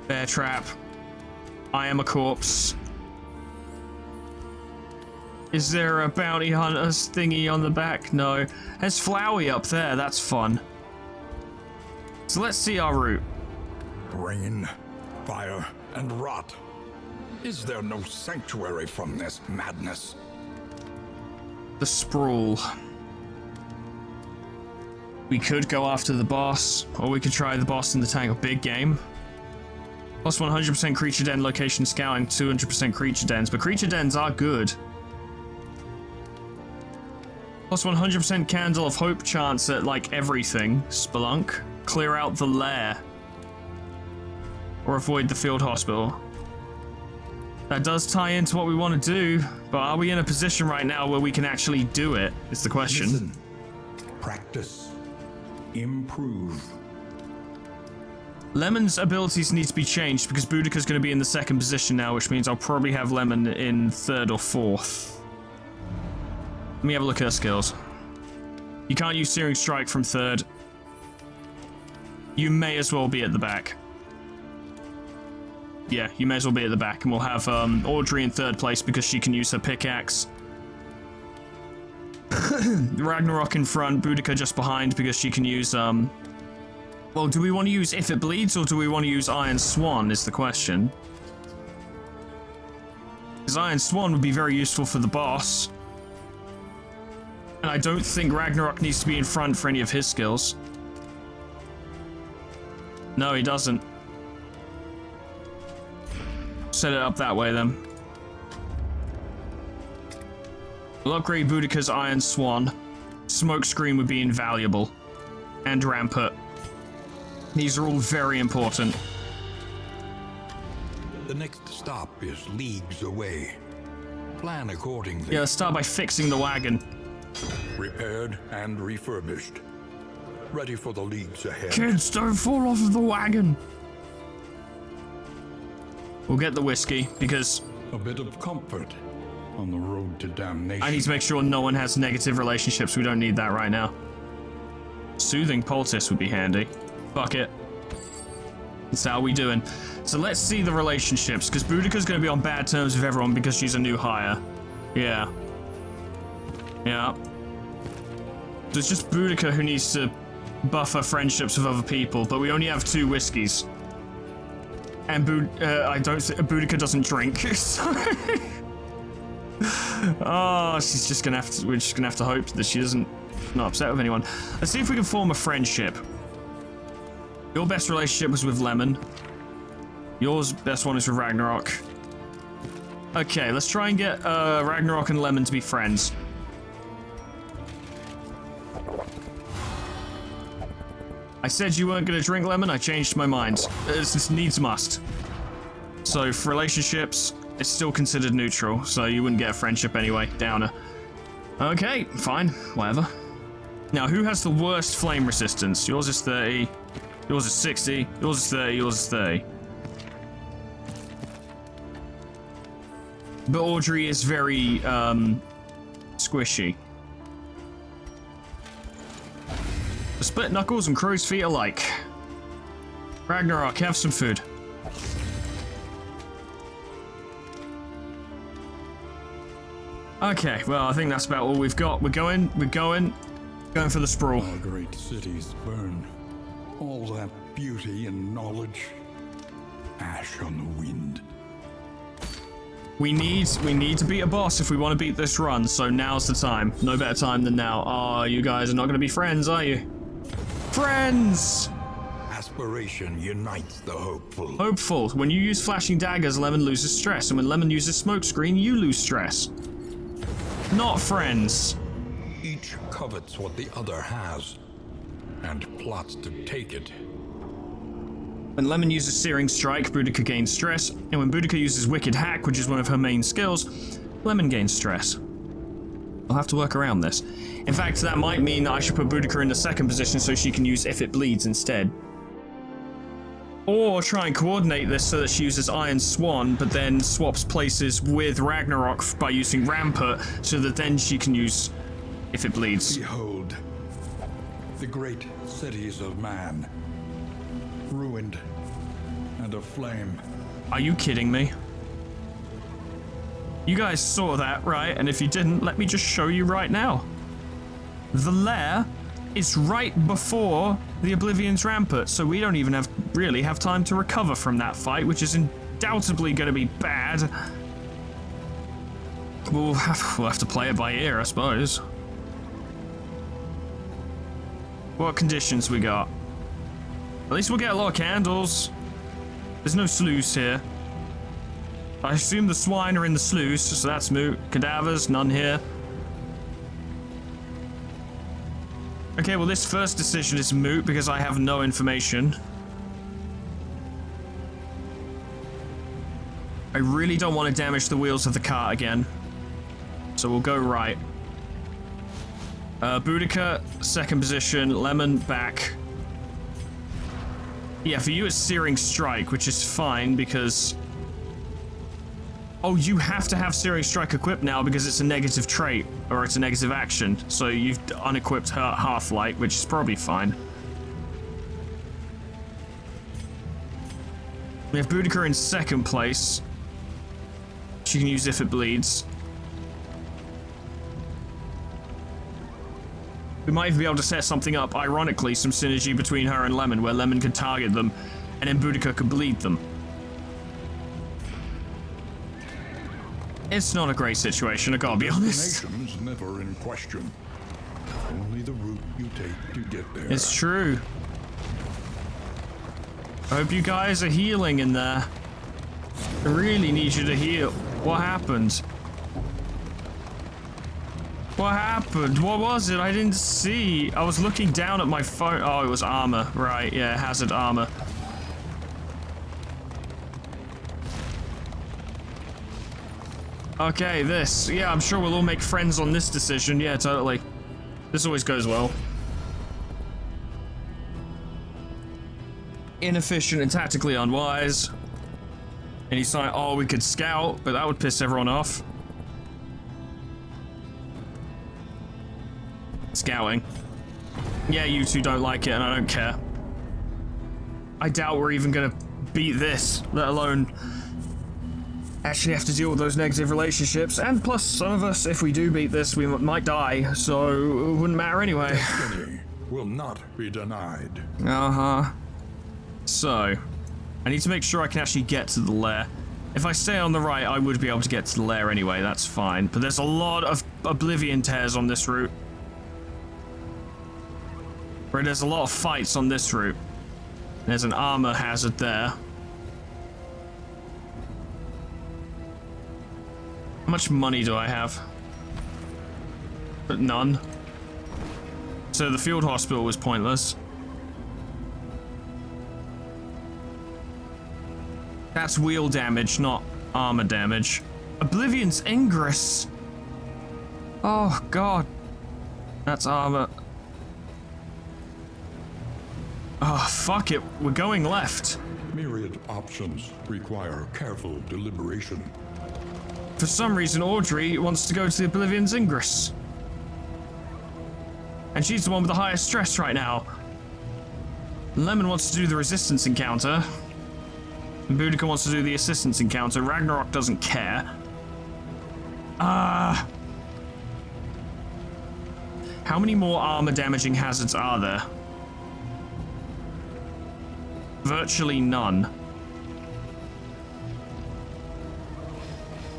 Bear trap. I am a corpse. Is there a bounty hunter's thingy on the back? No. There's Flowey up there, that's fun. So let's see our route. Rain, fire, and rot. Is there no sanctuary from this madness? The sprawl. We could go after the boss, or we could try the boss in the tangle. Big game. Plus 100% creature den location scouting, 200% creature dens, but creature dens are good. Plus 100% Candle of Hope chance at, like, everything. Spelunk. Clear out the lair. Or avoid the field hospital. That does tie into what we want to do, but are we in a position right now where we can actually do it, is the question. Listen. Practice. Improve. Lemon's abilities need to be changed because Boudica's going to be in the second position now, which means I'll probably have Lemon in third or fourth. Let me have a look at her skills. You can't use Searing Strike from third. You may as well be at the back. Yeah, you may as well be at the back, and we'll have Audrey in third place because she can use her pickaxe. Ragnarok in front, Boudica just behind because she can use, well, do we want to use If It Bleeds or do we want to use Iron Swan is the question. Because Iron Swan would be very useful for the boss. And I don't think Ragnarok needs to be in front for any of his skills. No, he doesn't. Set it up that way then. We'll upgrade Boudica's Iron Swan. Smokescreen would be invaluable. And Rampart. These are all very important. The next stop is leagues away. Plan accordingly. Yeah, let's start by fixing the wagon. Repaired and refurbished. Ready for the leagues ahead. Kids, don't fall off of the wagon. We'll get the whiskey because A bit of comfort on the road to damnation. I need to make sure no one has negative relationships. We don't need that right now. Soothing poultice would be handy. Fuck it. That's how we doing. So let's see the relationships, because Boudica's going to be on bad terms with everyone because she's a new hire. Yeah. Yeah. So it's just Boudica who needs to buffer friendships with other people, but we only have 2 whiskeys. And Boudica doesn't drink, so... Oh, she's just gonna have to. We're just gonna have to hope that she doesn't not upset with anyone. Let's see if we can form a friendship. Your best relationship was with Lemon. Yours best one is with Ragnarok. Okay, let's try and get Ragnarok and Lemon to be friends. I said you weren't gonna drink, Lemon. I changed my mind. This needs must. So for relationships, it's still considered neutral, so you wouldn't get a friendship anyway. Downer. Okay, fine. Whatever. Now, who has the worst flame resistance? Yours is 30. Yours is 60. Yours is 30. Yours is 30. But Audrey is very, squishy. The split knuckles and crow's feet alike. Ragnarok, have some food. Okay, well, I think that's about all we've got. We're going for the sprawl. Our great cities burn. All that beauty and knowledge, ash on the wind. We need to beat a boss if we want to beat this run, so now's the time. No better time than now. Oh, you guys are not going to be friends, are you? Friends! Aspiration unites the hopeful. Hopeful. When you use flashing daggers, Lemon loses stress, and when Lemon uses smokescreen, you lose stress. Not friends. Each covets what the other has, and plots to take it. When Lemon uses Searing Strike, Boudica gains stress, and when Boudica uses Wicked Hack, which is one of her main skills, Lemon gains stress. I'll have to work around this. In fact, that might mean that I should put Boudica in the second position so she can use If It Bleeds instead. Or try and coordinate this so that she uses Iron Swan, but then swaps places with Ragnarok by using Rampart, so that then she can use If It Bleeds. Behold, the great cities of man, ruined and aflame. Are you kidding me? You guys saw that, right? And if you didn't, let me just show you right now. The lair is right before the Oblivion's Rampart, so we don't even really have time to recover from that fight, which is undoubtedly going to be bad. We'll have to play it by ear, I suppose. What conditions we got? At least we'll get a lot of candles. There's no sluice here. I assume the swine are in the sluice, so that's moot. Cadavers, none here. Okay, well this first decision is moot because I have no information. I really don't want to damage the wheels of the cart again. So we'll go right. Boudica, second position. Lemon, back. Yeah, for you it's Searing Strike, which is fine because... Oh, you have to have Searing Strike equipped now because it's a negative trait, or it's a negative action. So you've unequipped her Half-Light, which is probably fine. We have Boudica in second place. She can use If It Bleeds. We might even be able to set something up, ironically, some synergy between her and Lemon, where Lemon can target them, and then Boudica could bleed them. It's not a great situation, I gotta be honest. Destination's never in question. Only the route you take to get there. It's true. I hope you guys are healing in there. I really need you to heal. What happened? What happened? What was it? I didn't see. I was looking down at my phone. Oh, it was armor. Right, yeah, hazard armor. Okay, this. Yeah, I'm sure we'll all make friends on this decision. Yeah, totally. This always goes well. Inefficient and tactically unwise. And he's like, oh, we could scout, but that would piss everyone off. Scouting. Yeah, you two don't like it, and I don't care. I doubt we're even gonna beat this, let alone actually have to deal with those negative relationships. And plus, some of us, if we do beat this, we might die, so it wouldn't matter anyway. Destiny will not be denied. Uh-huh. So, I need to make sure I can actually get to the lair. If I stay on the right, I would be able to get to the lair anyway, that's fine. But there's a lot of Oblivion tears on this route. Right, there's a lot of fights on this route. There's an armor hazard there. How much money do I have? But none. So the field hospital was pointless. That's wheel damage, not armor damage. Oblivion's Ingress. Oh god. That's armor. Oh, fuck it. We're going left. Myriad options require careful deliberation. For some reason, Audrey wants to go to the Oblivion's Ingress. And she's the one with the highest stress right now. Lemon wants to do the resistance encounter. And Boudica wants to do the assistance encounter. Ragnarok doesn't care. How many more armor damaging hazards are there? Virtually none.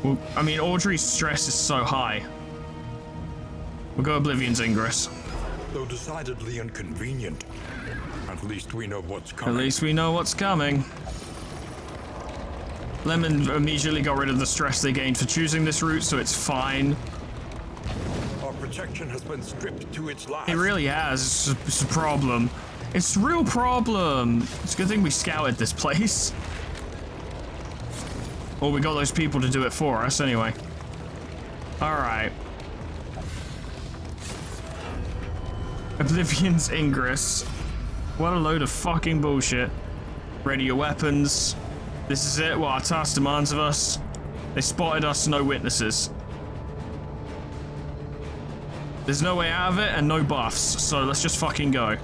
Well, I mean, Audrey's stress is so high. We'll go Oblivion's Ingress. Though decidedly inconvenient, at least we know what's coming. At least we know what's coming. Lemon immediately got rid of the stress they gained for choosing this route, so it's fine. Our protection has been stripped to its last. It really has. It's a problem. It's a real problem. It's a good thing we scouted this place. Well, we got those people to do it for us anyway. Alright. Oblivion's Ingress. What a load of fucking bullshit. Ready your weapons. This is it, what our task demands of us. They spotted us, no witnesses. There's no way out of it and no buffs, so let's just fucking go.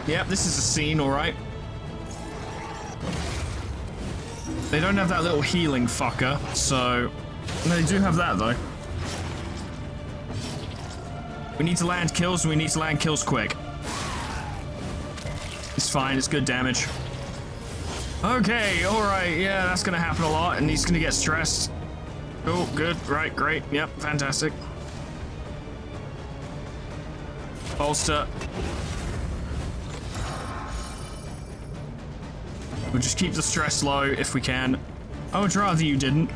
Yep, this is a scene, alright. They don't have that little healing fucker, so... They do have that, though. We need to land kills, and we need to land kills quick. It's fine, it's good damage. Okay, alright, yeah, that's gonna happen a lot, and he's gonna get stressed. Oh, good, right, great, yep, fantastic. Bolster. We'll just keep the stress low if we can. I would rather you didn't.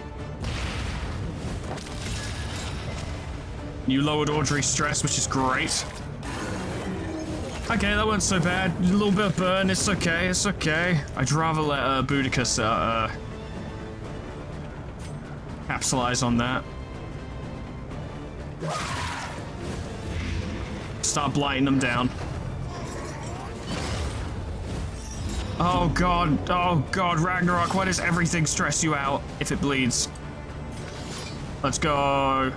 You lowered Audrey's stress, which is great. Okay, that wasn't so bad. A little bit of burn, it's okay, it's okay. I'd rather let Boudica capitalize on that. Start blighting them down. Oh god, Ragnarok, why does everything stress you out if it bleeds? Let's go.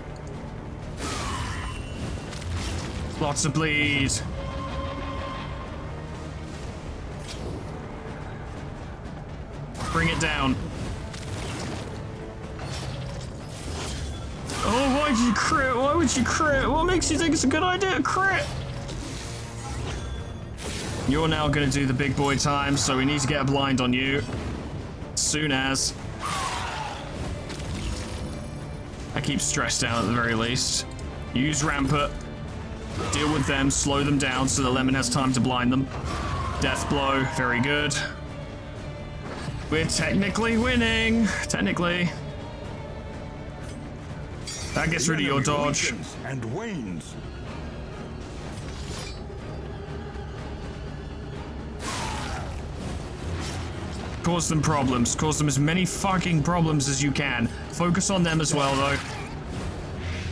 Lots of bleed. Bring it down. Oh, why'd you crit? Why would you crit? What makes you think it's a good idea to crit? You're now gonna do the big boy time, so we need to get a blind on you. Soon as. I keep stressed down at the very least. Use Rampart. Deal with them, slow them down so the Lemon has time to blind them. Death blow, very good. We're technically winning. Technically. That gets rid of your dodge. And wanes. Cause them problems. Cause them as many fucking problems as you can. Focus on them as well, though.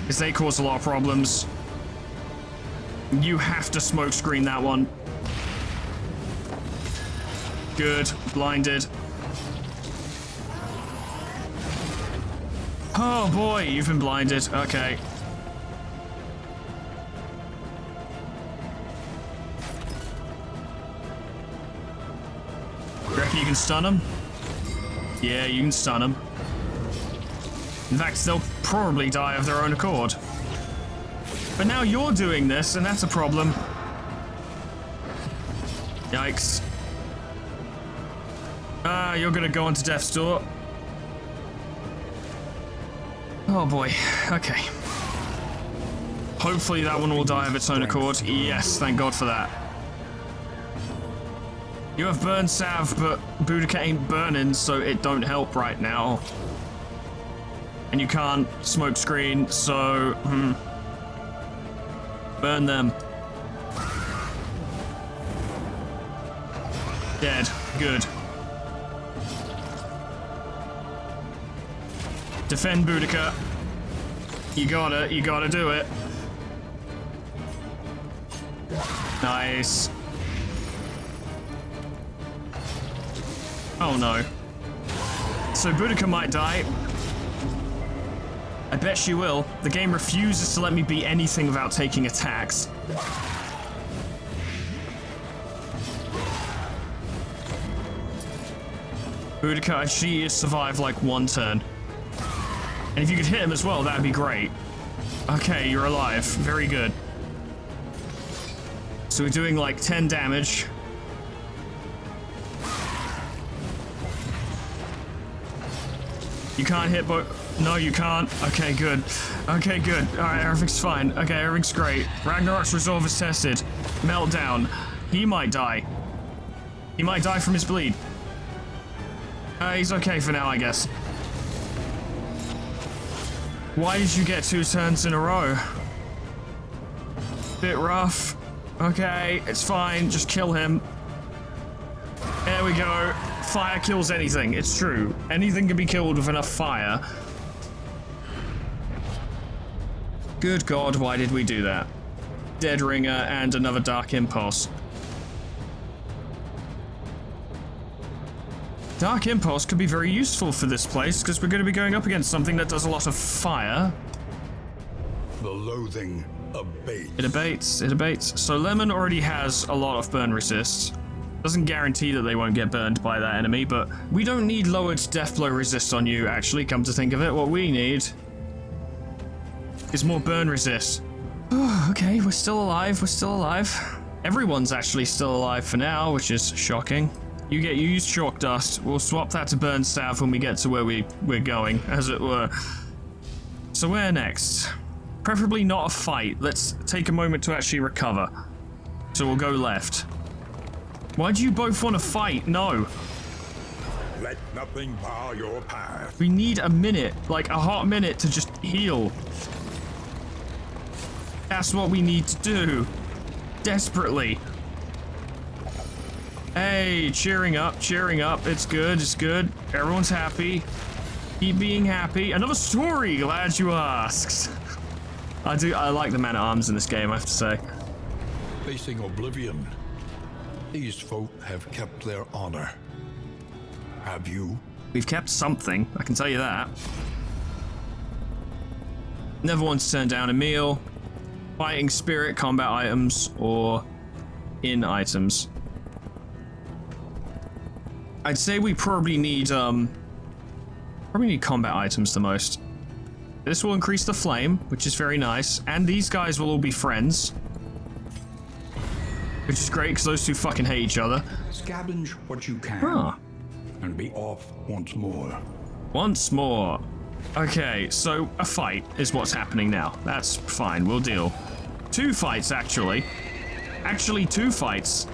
Because they cause a lot of problems. You have to smoke screen that one. Good. Blinded. Oh boy, you've been blinded. Okay. You can stun them? Yeah, you can stun them. In fact, they'll probably die of their own accord. But now you're doing this, and that's a problem. Yikes. Ah, you're gonna go onto death's door. Oh boy, okay. Hopefully that one will die of its own accord. Yes, thank God for that. You have burn salve, but Boudica ain't burning, so it don't help right now. And you can't smoke screen, so burn them. Dead. Good. Defend Boudica. You gotta do it. Nice. Oh no. So Boudica might die. I bet she will. The game refuses to let me beat anything without taking attacks. Boudica, she is survived like one turn. And if you could hit him as well, that'd be great. Okay, you're alive. Very good. So we're doing like 10 damage. You can't hit no, you can't. Okay, good. Okay, good. Alright, everything's fine. Okay, everything's great. Ragnarok's resolve is tested. Meltdown. He might die. He might die from his bleed. He's okay for now, I guess. Why did you get 2 turns in a row? Bit rough. Okay, it's fine. Just kill him. There we go. Fire kills anything. It's true. Anything can be killed with enough fire. Good God, why did we do that? Dead Ringer and another Dark Impulse. Dark Impulse could be very useful for this place because we're going to be going up against something that does a lot of fire. The loathing abates. It abates, it abates. So Lemon already has a lot of burn resist. Doesn't guarantee that they won't get burned by that enemy, but we don't need lowered death blow resist on you, actually, come to think of it. What we need is more burn resist. Oh, okay, we're still alive, we're still alive. Everyone's actually still alive for now, which is shocking. You use chalk dust. We'll swap that to burn staff when we get to where we're going, as it were. So where next? Preferably not a fight. Let's take a moment to actually recover. So we'll go left. Why do you both want to fight? No. Let nothing bar your path. We need a minute, like a hot minute to just heal. That's what we need to do. Desperately. Hey, cheering up, cheering up. It's good, it's good. Everyone's happy. Keep being happy. Another story, glad you asked. I like the man-at-arms in this game, I have to say. Facing oblivion, these folk have kept their honor. Have you? We've kept something, I can tell you that. Never once turned down a meal. Fighting spirit, combat items, or in items. I'd say we probably need combat items the most. This will increase the flame, which is very nice, and these guys will all be friends. Which is great, because those two fucking hate each other. Scavenge what you can, and be off once more. Once more. Okay, so a fight is what's happening now. That's fine, we'll deal. 2 fights, actually. Actually, 2 fights.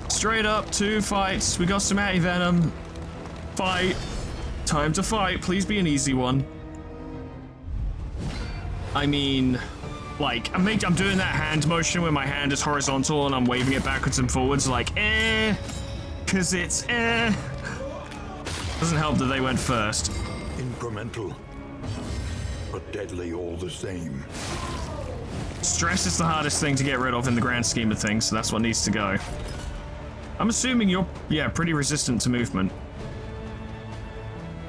Straight up, 2 fights. We got some anti-venom. Fight. Time to fight. Please be an easy one. I mean, like, I'm doing that hand motion where my hand is horizontal and I'm waving it backwards and forwards like, because it's, Doesn't help that they went first. Incremental, but deadly all the same. Stress is the hardest thing to get rid of in the grand scheme of things, so that's what needs to go. I'm assuming you're, pretty resistant to movement.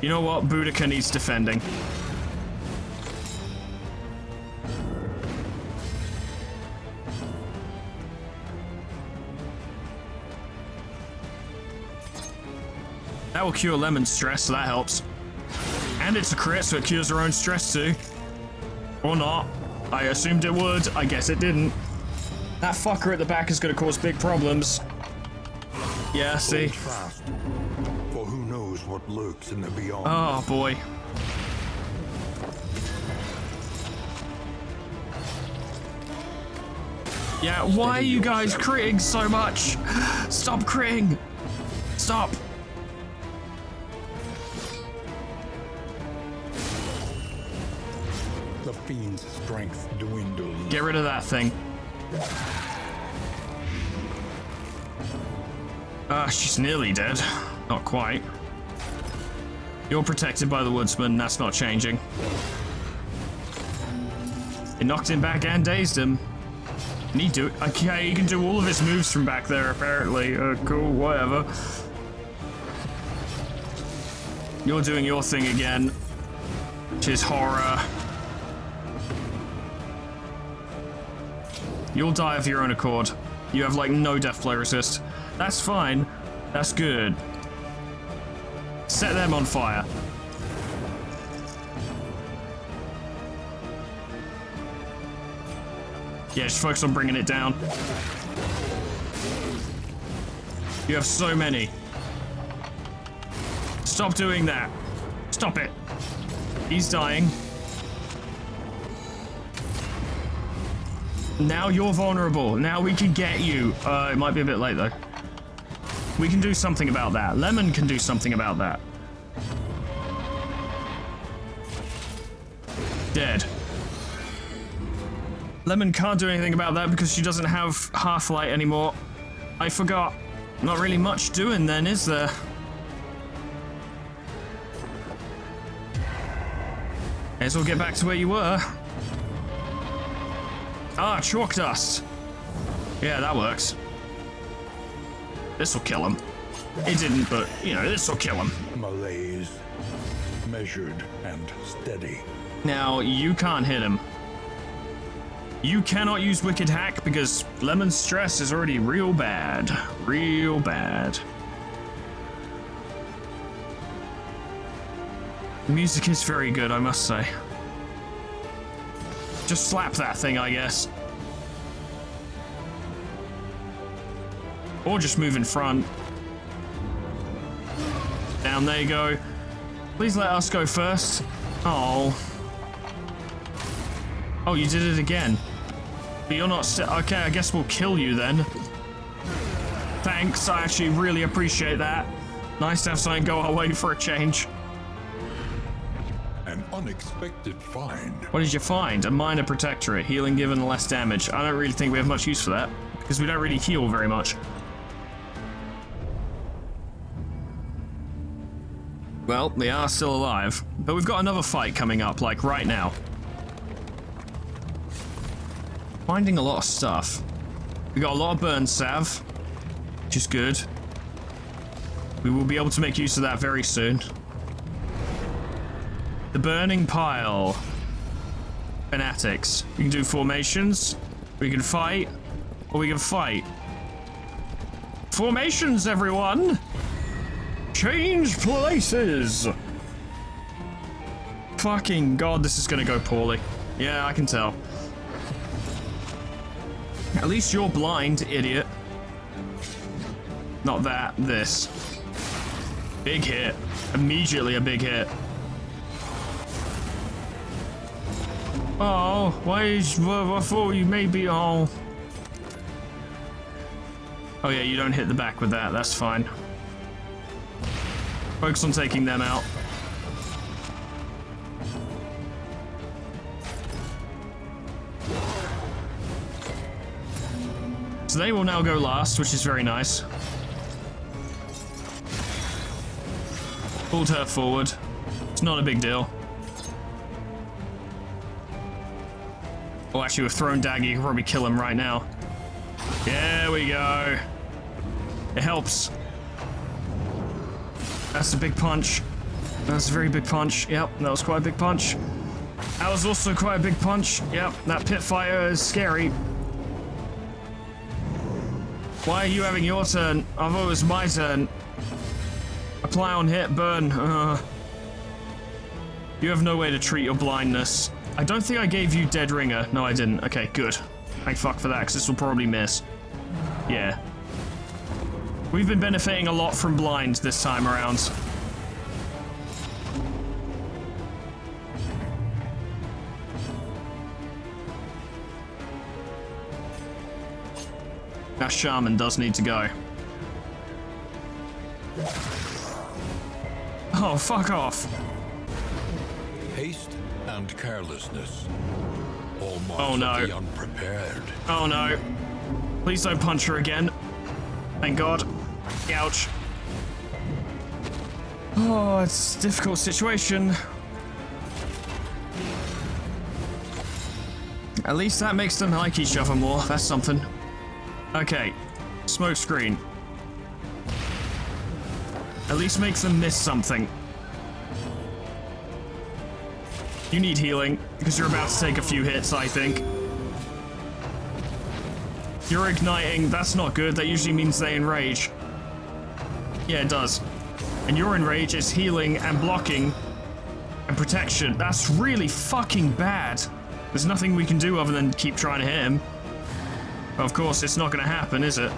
You know what? Boudica needs defending. That will cure Lemon's stress, so that helps. And it's a crit, so it cures her own stress too. Or not. I assumed it would. I guess it didn't. That fucker at the back is going to cause big problems. Yeah, see? Hold fast, for who knows what lurks in the beyond. Oh, boy. Yeah, why are you guys critting so much? Stop critting! Stop! The fiend's strength dwindles. Get rid of that thing. She's nearly dead. Not quite. You're protected by the woodsman, that's not changing. It knocked him back and dazed him. Okay, he can do all of his moves from back there, apparently. Cool, whatever. You're doing your thing again, which is horror. You'll die of your own accord. You have, like, no death play resist. That's fine. That's good. Set them on fire. Yeah, just focus on bringing it down. You have so many. Stop doing that. Stop it. He's dying. Now you're vulnerable. Now we can get you. It might be a bit late though. We can do something about that. Lemon can do something about that. Dead. Lemon can't do anything about that because she doesn't have Half-Light anymore. I forgot. Not really much doing then, is there? May as well get back to where you were. Ah, chalk dust. Yeah, that works. This'll kill him. It didn't, but, you know, this'll kill him. Malaise. Measured and steady. Now, you can't hit him. You cannot use Wicked Hack because Lemon's stress is already real bad. Real bad. The music is very good, I must say. Just slap that thing, I guess. Or just move in front. Down there you go. Please let us go first. Oh. Oh, you did it again. But you're not okay, I guess we'll kill you then. Thanks, I actually really appreciate that. Nice to have something go our way for a change. An unexpected find. What did you find? A minor protectorate, healing given less damage. I don't really think we have much use for that, because we don't really heal very much. Well, they are still alive, but we've got another fight coming up, like right now. Finding a lot of stuff. We got a lot of burn salve, which is good. We will be able to make use of that very soon. The burning pile. Fanatics. We can do formations, we can fight, or we can fight. Formations, everyone! Change places! Fucking god, this is gonna go poorly. Yeah, I can tell. At least you're blind, idiot. Not that, this. Big hit. Immediately a big hit. Oh, I thought you maybe, oh. Oh yeah, you don't hit the back with that, that's fine. Focus on taking them out. So they will now go last, which is very nice. Pulled her forward. It's not a big deal. Oh, actually, with thrown dagger, you can probably kill him right now. There we go. It helps. That's a big punch. That's a very big punch. Yep, that was quite a big punch. That was also quite a big punch. Yep, that pit fire is scary. Why are you having your turn? I thought it was my turn. Apply on hit, burn. You have no way to treat your blindness. I don't think I gave you Dead Ringer. No, I didn't. Okay, good. Thank fuck for that, because this will probably miss. Yeah. We've been benefiting a lot from blind this time around. That shaman does need to go. Oh, fuck off. Haste and carelessness. All marks Oh, no. of the unprepared. Oh no. Please don't punch her again. Thank God. Ouch. Oh, it's a difficult situation. At least that makes them like each other more. That's something. Okay. Smoke screen. At least makes them miss something. You need healing, because you're about to take a few hits, I think. You're igniting. That's not good. That usually means they enrage. Yeah, it does. And your enrage is healing and blocking and protection. That's really fucking bad. There's nothing we can do other than keep trying to hit him. Of course, it's not going to happen, is it?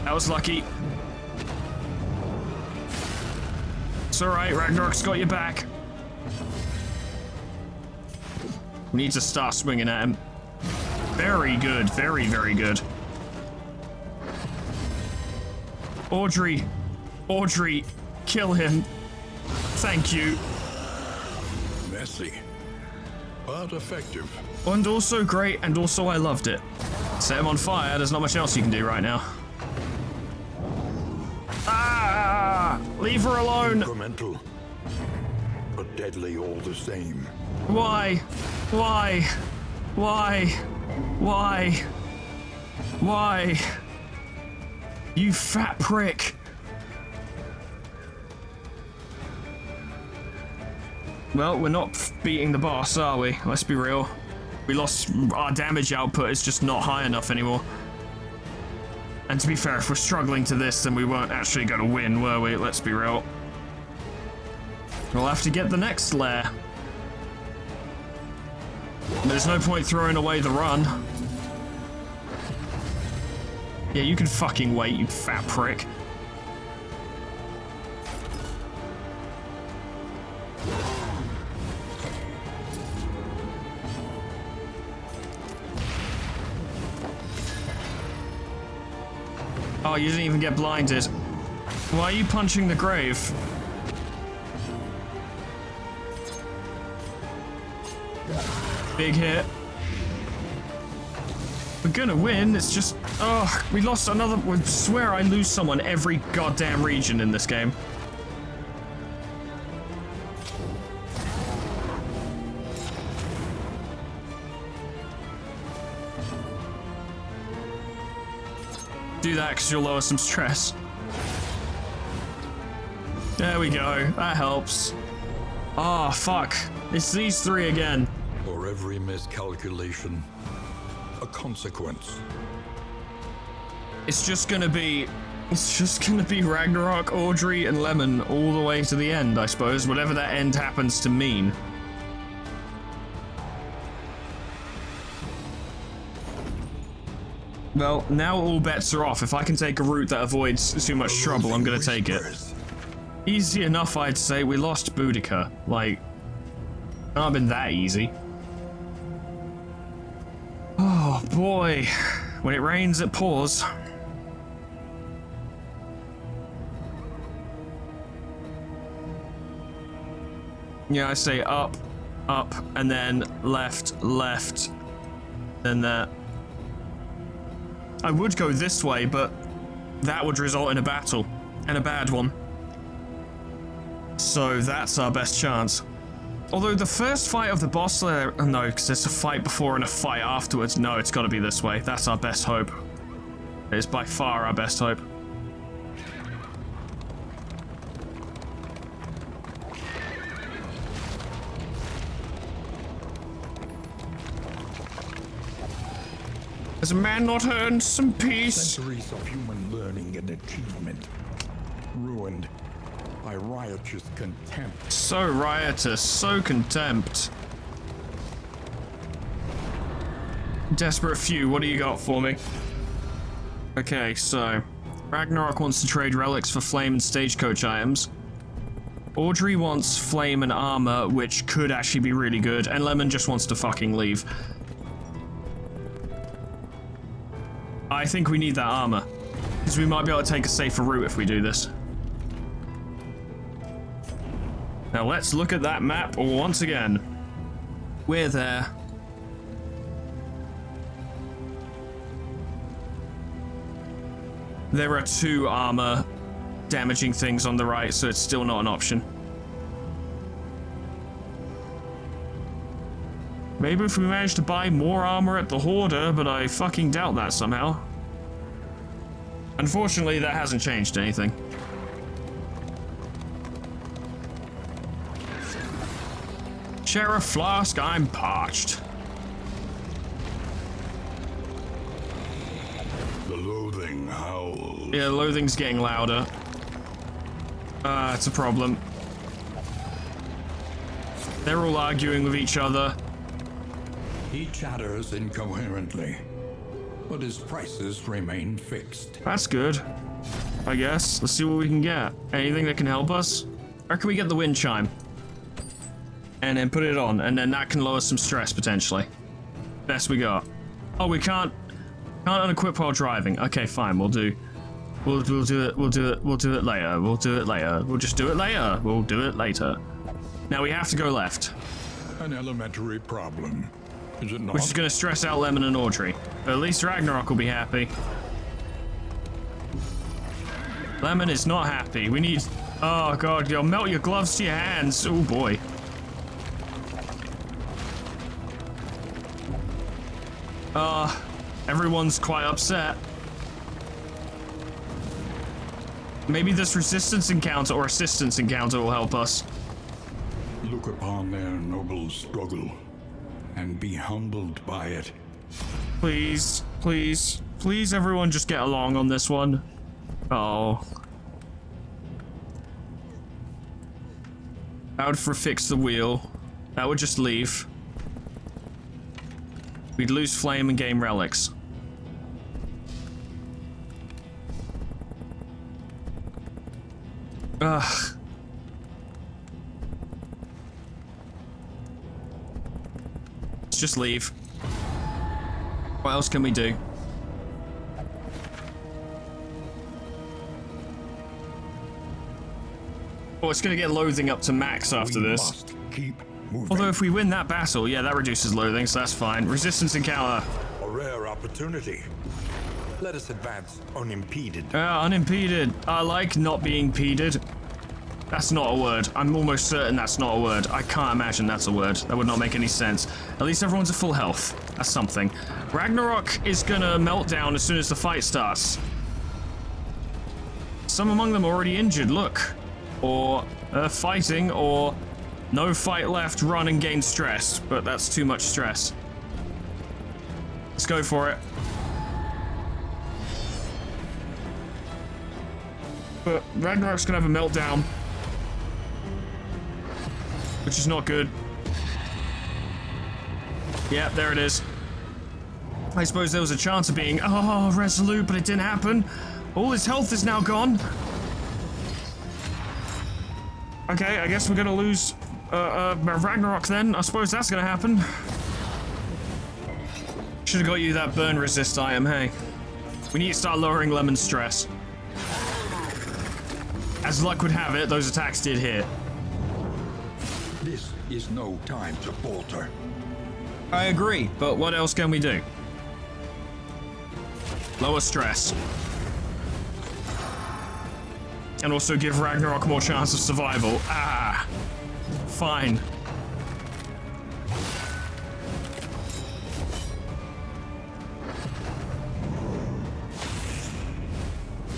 That was lucky. It's alright, Ragnarok's got your back. We need to start swinging at him. Very good, very, very good. Audrey, kill him. Thank you. Messy, but effective. And also great, and also I loved it. Set him on fire, there's not much else you can do right now. Ah! Leave her alone! Incremental, but deadly all the same. Why? Why? Why? Why? Why? You fat prick. Well, we're not beating the boss, are we? Let's be real. We lost our damage output, is just not high enough anymore. And to be fair, if we're struggling to this, then we weren't actually going to win, were we? Let's be real. We'll have to get the next lair. There's no point throwing away the run. Yeah, you can fucking wait, you fat prick. Oh, you didn't even get blinded. Why are you punching the grave? Big hit. We're gonna win, it's just... Oh, we lost another... I swear I lose someone every goddamn region in this game. Do that because you'll lower some stress. There we go, that helps. Oh, fuck. It's these three again. For every miscalculation, a consequence. It's just gonna be Ragnarok, Audrey, and Lemon all the way to the end, I suppose, whatever that end happens to mean. Well, now all bets are off. If I can take a route that avoids too much trouble, I'm gonna take it. Easy enough, I'd say. We lost Boudica. Like, not been that easy. Oh boy. When it rains, it pours. Yeah, I say up, up, and then left, left, then that. I would go this way, but that would result in a battle, and a bad one. So that's our best chance. Although the first fight of the boss there, no, because there's a fight before and a fight afterwards. No, it's got to be this way. That's our best hope. It is by far our best hope. Has a man not earned some peace? Centuries of human learning and achievement. ruined by riotous contempt. So riotous, so contempt. Desperate few, what do you got for me? Okay, so Ragnarok wants to trade relics for flame and stagecoach items. Audrey wants flame and armor, which could actually be really good, and Lemon just wants to fucking leave. I think we need that armor, because we might be able to take a safer route if we do this. Now let's look at that map once again. We're there. There are 2 armor damaging things on the right, so it's still not an option. Maybe if we manage to buy more armor at the Hoarder, but I fucking doubt that somehow. Unfortunately, that hasn't changed anything. Sheriff Flask, I'm parched. The loathing howls. Yeah, loathing's getting louder. It's a problem. They're all arguing with each other. He chatters incoherently, but his prices remain fixed. That's good, I guess. Let's see what we can get. Anything that can help us? Or can we get the wind chime? And then put it on, and then that can lower some stress, potentially. Best we got. Oh, we can't unequip while driving. Okay, fine, we'll do it later. We'll do it later. We'll just do it later. We'll do it later. Now we have to go left. An elementary problem, is it not? Which is going to stress out Lemon and Audrey. But at least Ragnarok will be happy. Lemon is not happy. We need... Oh god, you'll melt your gloves to your hands. Oh boy. Everyone's quite upset. Maybe this resistance encounter or assistance encounter will help us. Look upon their noble struggle and be humbled by it. Please, please, please everyone just get along on this one. Oh. I would fix the wheel. That would just leave. We'd lose flame and gain relics. Ugh. Let's just leave. What else can we do? Oh, it's gonna get loathing up to max after We this. must keep moving. Although if we win that battle, yeah, that reduces loathing, so that's fine. Resistance encounter. A rare opportunity. Let us advance unimpeded. Unimpeded. I like not being peded. That's not a word. I'm almost certain that's not a word. I can't imagine that's a word. That would not make any sense. At least everyone's at full health. That's something. Ragnarok is gonna melt down as soon as the fight starts. Some among them are already injured, look. Or fighting, or no fight left, run and gain stress. But that's too much stress. Let's go for it. But Ragnarok's gonna have a meltdown. Which is not good. Yeah, there it is. I suppose there was a chance of being, resolute, but it didn't happen. All his health is now gone. Okay, I guess we're gonna lose Ragnarok then. I suppose that's gonna happen. Should've got you that burn resist item, hey. We need to start lowering Lemon's stress. As luck would have it, those attacks did hit. This is no time to falter. I agree, but what else can we do? Lower stress. And also give Ragnarok more chance of survival. Ah, fine.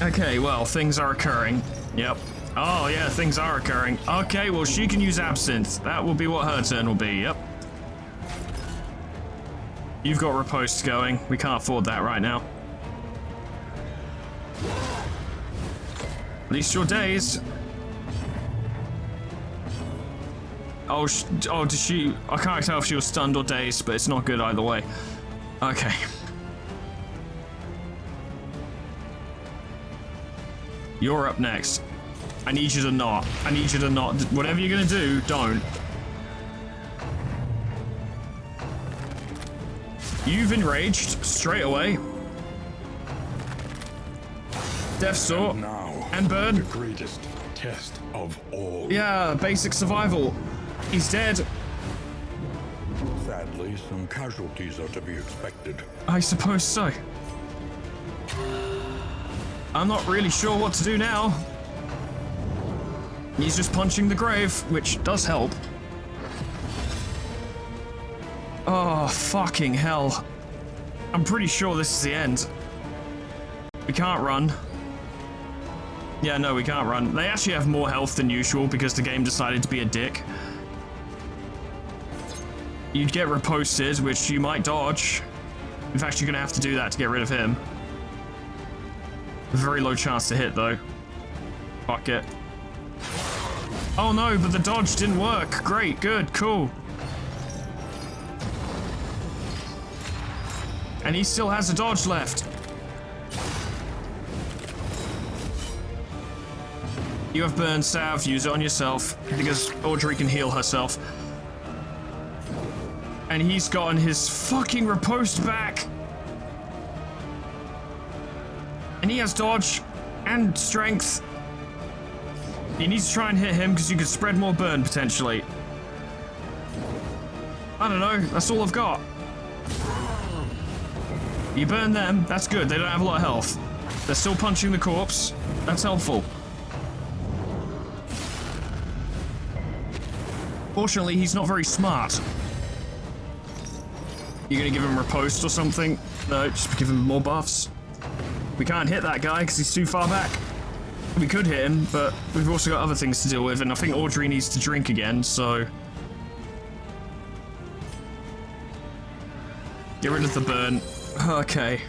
Okay, well, things are occurring. Yep. Oh, yeah, things are occurring. Okay, well, she can use Absinthe. That will be what her turn will be, yep. You've got riposte going. We can't afford that right now. least you're dazed. Oh, did she... I can't tell if she was stunned or dazed, but it's not good either way. Okay. You're up next. I need you to not. I need you to not. Whatever you're gonna do, don't. You've enraged straight away. Death Saw. And now, and burn. the greatest test of all. Yeah, basic survival. He's dead. Sadly, some casualties are to be expected. I suppose so. I'm not really sure what to do now. He's just punching the grave, which does help. Oh, fucking hell. I'm pretty sure this is the end. We can't run. Yeah, no, we can't run. They actually have more health than usual because the game decided to be a dick. You'd get riposted, which you might dodge. In fact, you're gonna have to do that to get rid of him. Very low chance to hit, though. Fuck it. Oh no, but the dodge didn't work. Great, good, cool. And he still has a dodge left. You have burn salve, use it on yourself, because Audrey can heal herself. And he's gotten his fucking riposte back. And he has dodge and strength. You need to try and hit him because you could spread more burn potentially. I don't know, that's all I've got. You burn them, that's good, they don't have a lot of health. They're still punching the corpse, that's helpful. Fortunately, he's not very smart. You gonna give him riposte or something? No, just give him more buffs. We can't hit that guy because he's too far back. We could hit him, but we've also got other things to deal with, and I think Audrey needs to drink again, so... Get rid of the burn. Okay.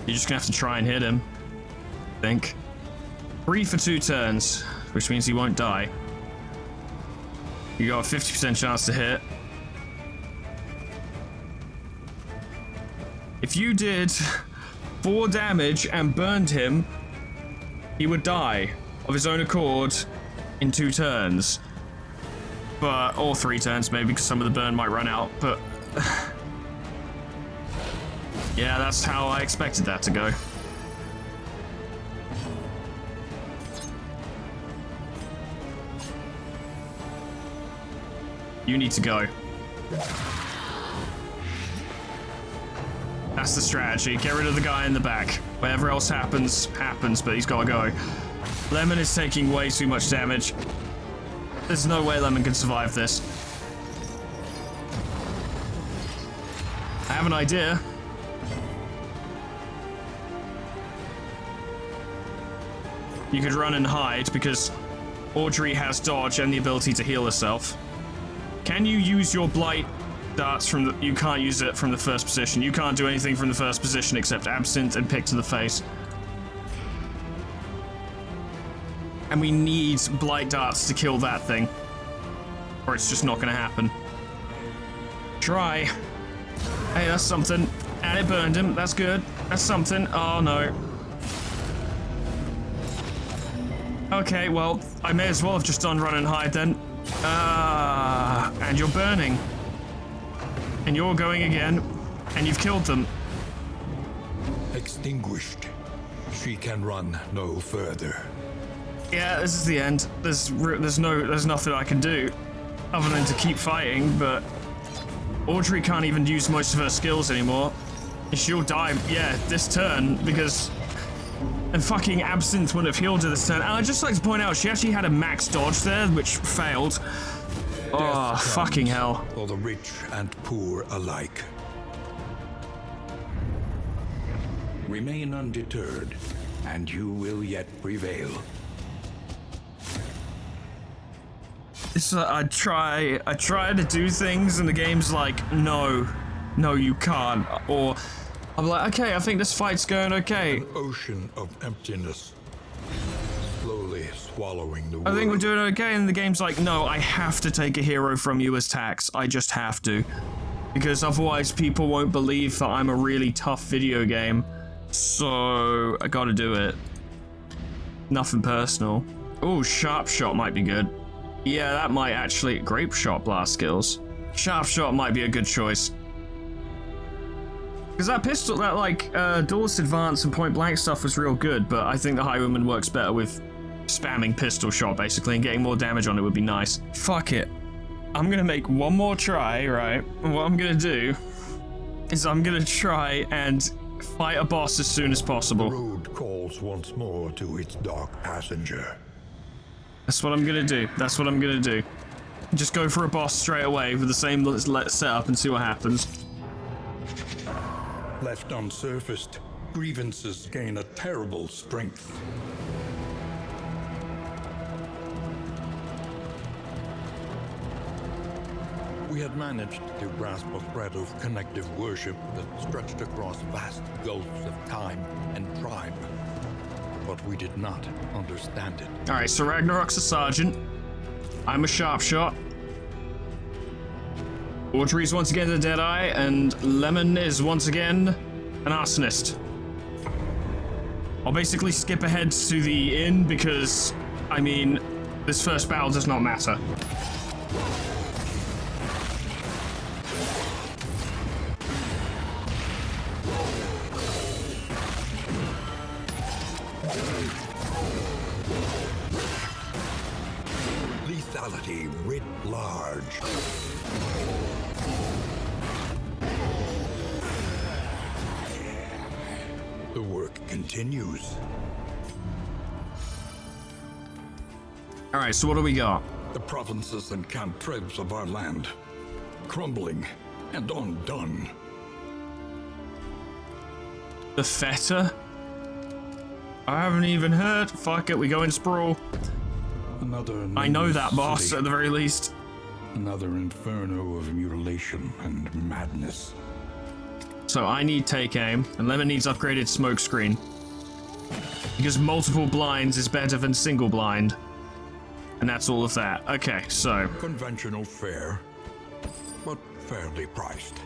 You're just gonna have to try and hit him. I think. 3 for 2 turns, which means he won't die. You got a 50% chance to hit. If you did 4 damage and burned him, he would die of his own accord in 2 turns. But, or 3 turns maybe, because some of the burn might run out, but... yeah, that's how I expected that to go. You need to go. That's the strategy. Get rid of the guy in the back. Whatever else happens, happens, but he's gotta go. Lemon is taking way too much damage. There's no way Lemon can survive this. I have an idea. You could run and hide because Audrey has dodge and the ability to heal herself. Can you use your blight darts from the... You can't use it from the first position. You can't do anything from the first position except absinthe and pick to the face. And we need blight darts to kill that thing. Or it's just not gonna happen. Try. Hey, that's something. And it burned him. That's good. That's something. Oh, no. Okay, well, I may as well have just done run and hide then. And you're burning. And you're going again. And you've killed them. Extinguished. She can run no further. Yeah, this is the end. There's nothing I can do other than to keep fighting, but Audrey can't even use most of her skills anymore. She'll die, yeah, this turn, because... And fucking Absinthe would have healed her this turn. And I'd just like to point out, she actually had a max dodge there, which failed. Oh, fucking hell. For the rich and poor alike. Remain undeterred, and you will yet prevail. I try to do things, and the game's like, no, you can't. Or I'm like, okay, I think this fight's going okay. An ocean of emptiness. Slowly swallowing the I think we're world. doing okay, and the game's like, no, I have to take a hero from you as tax. I just have to. Because otherwise people won't believe that I'm a really tough video game. So, I gotta do it. Nothing personal. Oh, sharp shot might be good. Yeah, that might actually... Grape shot blast skills. Sharp shot might be a good choice. Because that pistol, that like, duelist advance and point blank stuff was real good, but I think the highwayman works better with spamming pistol shot, basically, and getting more damage on it would be nice. Fuck it. I'm gonna make one more try, right? And what I'm gonna do is I'm gonna try and fight a boss as soon as The possible. road calls once more to its dark passenger. That's what I'm gonna do. That's what I'm gonna do. Just go for a boss straight away with the same setup and see what happens. Left unsurfaced, grievances gain a terrible strength. We had managed to grasp a thread of connective worship that stretched across vast gulfs of time and tribe. But we did not understand it. Alright, so Ragnarok's a sergeant. I'm a sharpshot. Audrey's once again the Deadeye, and Lemon is once again an arsonist. I'll basically skip ahead to the inn because, I mean, this first battle does not matter. Lethality writ large. The work continues. Alright, so what do we got? The provinces and cantrevs of our land, crumbling and undone. The Feta? I haven't even heard. Fuck it, we go in sprawl. Another I know that nameless boss city. at the very least. Another inferno of mutilation and madness. So I need take aim, and Lemon needs upgraded smoke screen. Because multiple blinds is better than single blind. And that's all of that. Okay, so. Conventional fare, but fairly priced.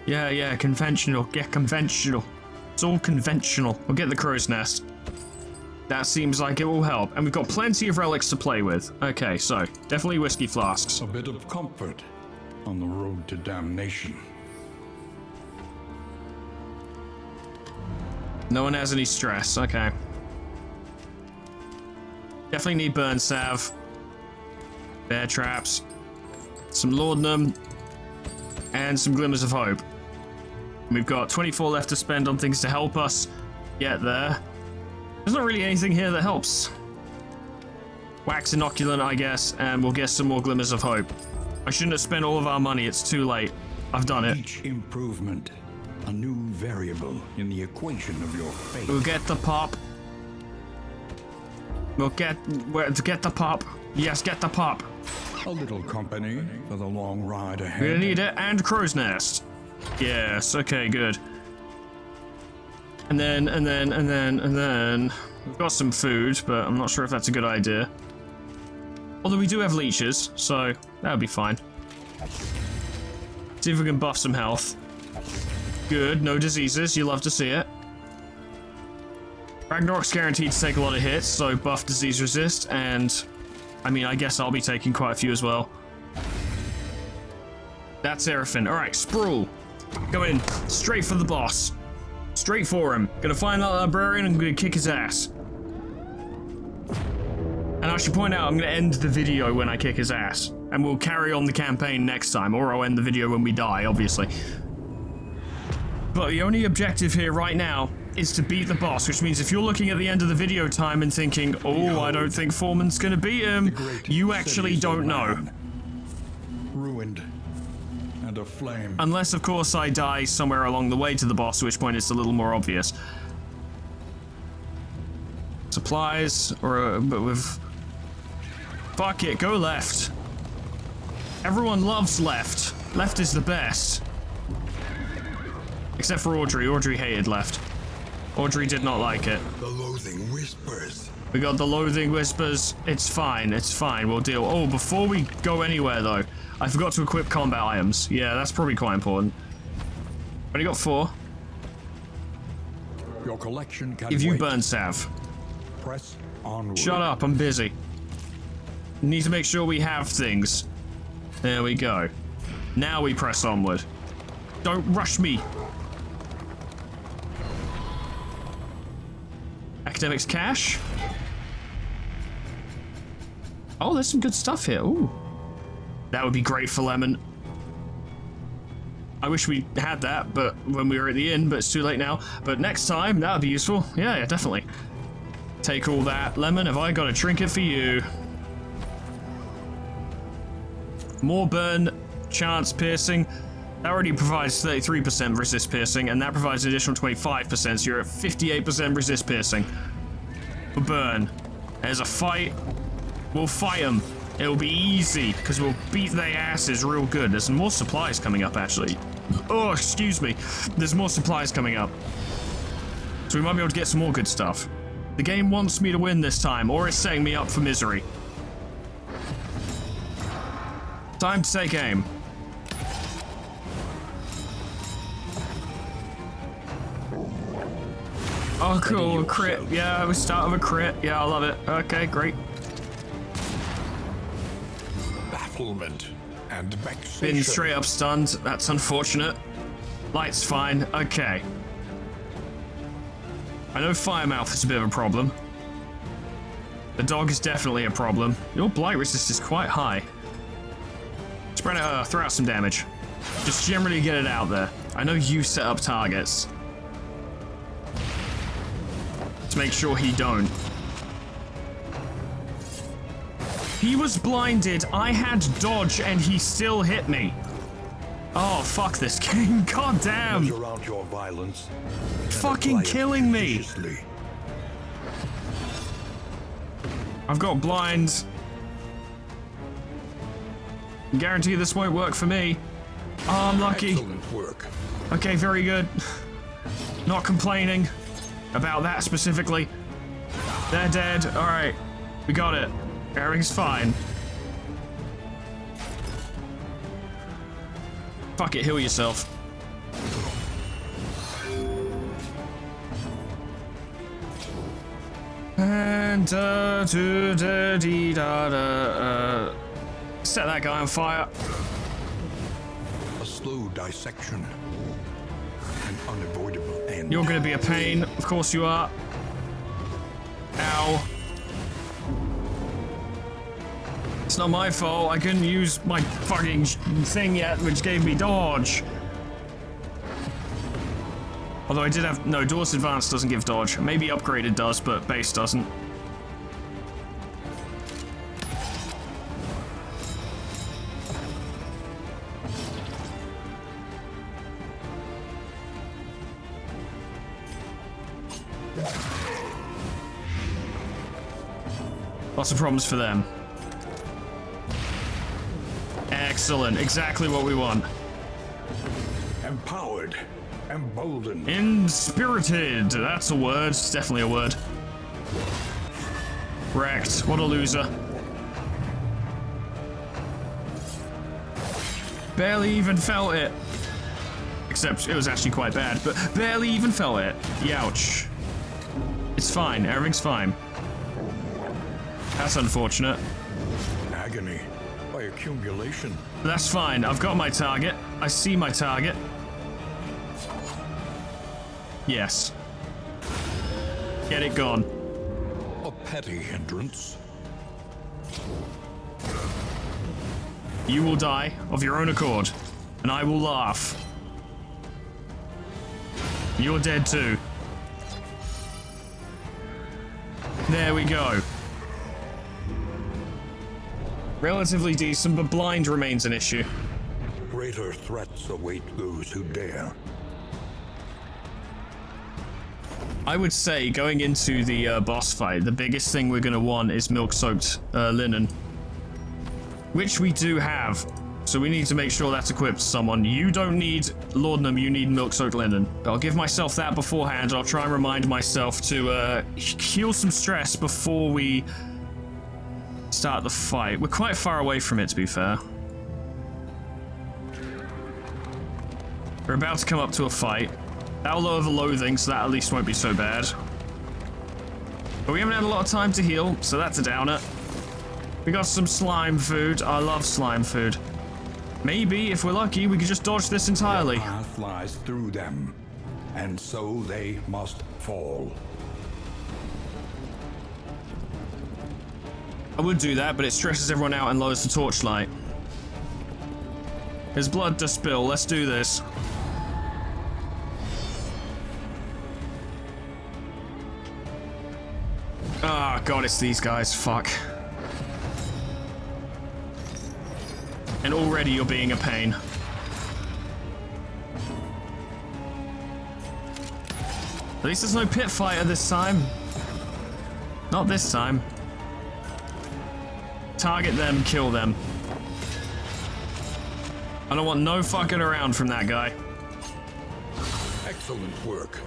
Yeah, conventional. Get conventional. It's all conventional. We'll get the crow's nest. That seems like it will help. And we've got plenty of relics to play with. Okay, so definitely whiskey flasks. A bit of comfort on the road to damnation. No one has any stress. Okay. Definitely need burn salve. Bear traps. Some laudanum. And some glimmers of hope. We've got 24 left to spend on things to help us get there. There's not really anything here that helps. Wax inoculant, I guess, and we'll get some more glimmers of hope. I shouldn't have spent all of our money. It's too late. I've done it. Each improvement, a new variable in the equation of your fate. We'll get the pop. We'll get the pop. Yes, get the pop. A little company for the long ride ahead. We're gonna need it, and crow's nest. Yes, okay, good. And then, we've got some food, but I'm not sure if that's a good idea. Although we do have leeches, so that would be fine. See if we can buff some health. Good, no diseases, you love to see it. Ragnarok's guaranteed to take a lot of hits, so buff disease resist, and I mean, I guess I'll be taking quite a few as well. That's everything. Alright, sprawl. Go in, straight for the boss. Straight for him. Gonna find that librarian and gonna kick his ass. And I should point out, I'm gonna end the video when I kick his ass. And we'll carry on the campaign next time, or I'll end the video when we die, obviously. But the only objective here right now is to beat the boss, which means if you're looking at the end of the video time and thinking, oh, I don't think Foreman's gonna beat him, you actually don't know. Ruined and aflame. Unless, of course, I die somewhere along the way to the boss, at which point it's a little more obvious. Supplies, but with... Fuck it, go left. Everyone loves left. Left is the best. Except for Audrey. Audrey hated left. Audrey did not like it. The loathing whispers. We got the loathing whispers. It's fine. It's fine. We'll deal. Oh, before we go anywhere, though, I forgot to equip combat items. Yeah, that's probably quite important. Only got 4. Your collection can Give you wait. burn salve. Press onward. Shut up. I'm busy. Need to make sure we have things. There we go. Now we press onward. Don't rush me. Academics cache. Oh, there's some good stuff here. Ooh. That would be great for Lemon. I wish we had that, but when we were at the inn, but it's too late now. But next time, that would be useful. Yeah, definitely. Take all that. Lemon, have I got a trinket for you? More burn, chance piercing. That already provides 33% resist piercing, and that provides an additional 25%, so you're at 58% resist piercing. For burn. There's a fight. We'll fight them. It'll be easy, because we'll beat their asses real good. There's more supplies coming up, actually. Oh, excuse me. There's more supplies coming up. So we might be able to get some more good stuff. The game wants me to win this time, or it's setting me up for misery. Time to take aim. Oh, cool. A crit. Yeah, we start with a crit. Yeah, I love it. Okay, great. Bafflement and vexation. Been straight up stunned. That's unfortunate. Light's fine. Okay. I know Firemouth is a bit of a problem. The dog is definitely a problem. Your blight resist is quite high. Spread it, throw out some damage. Just generally get it out there. I know you set up targets. To make sure he don't. He was blinded. I had dodge and he still hit me. Oh, fuck this game. God damn. Measure out your violence. Fucking killing me. Judiciously. I've got blind. Guarantee this won't work for me. Oh, I'm lucky. Excellent work. Okay, very good. Not complaining about that specifically. They're dead. All right, we got it. Everything's fine. Fuck it, heal yourself. And set that guy on fire. A slow dissection. An unavoidable end. You're gonna be a pain. Of course you are. Ow. It's not my fault. I couldn't use my fucking thing yet, which gave me dodge. Although I did have... No, Doors Advanced doesn't give dodge. Maybe Upgraded does, but Base doesn't. Lots of problems for them. Excellent. Exactly what we want. Empowered. Emboldened. Inspirited. That's a word. It's definitely a word. Wrecked. What a loser. Barely even felt it. Except it was actually quite bad, but barely even felt it. Youch. It's fine. Everything's fine. That's unfortunate. Agony. By accumulation. That's fine. I've got my target. I see my target. Yes. Get it gone. A petty hindrance. You will die of your own accord, and I will laugh. You're dead too. There we go. Relatively decent, but blind remains an issue. Greater threats await those who dare. I would say, going into the boss fight, the biggest thing we're going to want is milk-soaked linen. Which we do have. So we need to make sure that's equipped to someone. You don't need laudanum, you need milk-soaked linen. I'll give myself that beforehand. I'll try and remind myself to heal some stress before we start the fight. We're quite far away from it, to be fair. We're about to come up to a fight. That'll lower the loathing, so that at least won't be so bad. But we haven't had a lot of time to heal, so that's a downer. We got some slime food. I love slime food. Maybe, if we're lucky, we could just dodge this entirely. The path lies through them, and so they must fall. I would do that, but it stresses everyone out and lowers the torchlight. There's blood to spill. Let's do this. Ah, God, it's these guys. Fuck. And already you're being a pain. At least there's no pit fighter this time. Not this time. Target them, kill them. I don't want no fucking around from that guy. Excellent work.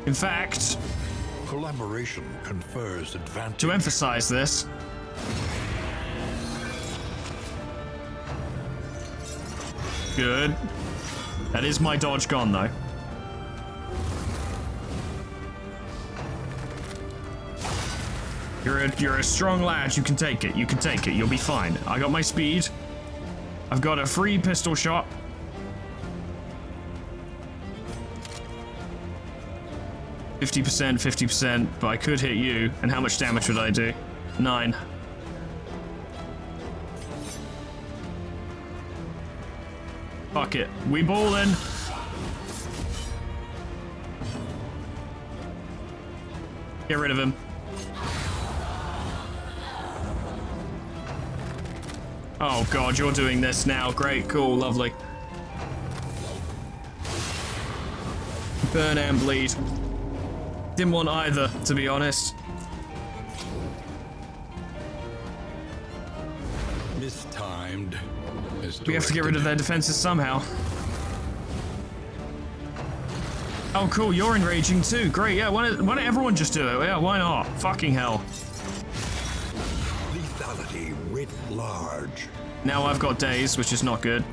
In fact, Collaboration confers advantage. to emphasize this, good. That is my dodge gone, though. You're a strong lad. You can take it. You can take it. You'll be fine. I got my speed. I've got a free pistol shot. %, 50%, but I could hit you. And how much damage would I do? 9. Fuck it. We ballin'. Get rid of him. Oh God, you're doing this now. Great, cool, lovely. Burn and bleed. Didn't want either, to be honest. Mistimed. We have to get rid of their defenses somehow. Oh cool, you're enraging too. Great, yeah, why don't everyone just do it? Yeah, why not? Fucking hell. Lethality writ large. Now I've got daze, which is not good.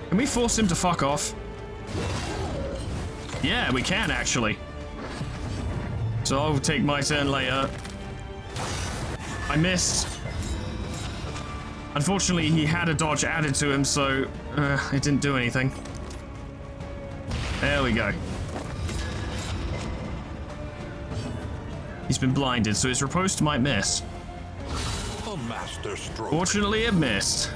Can we force him to fuck off? Yeah, we can actually. So I'll take my turn later. I missed. Unfortunately, he had a dodge added to him, so it didn't do anything. There we go. He's been blinded, so his riposte might miss. A master stroke. Fortunately, it missed.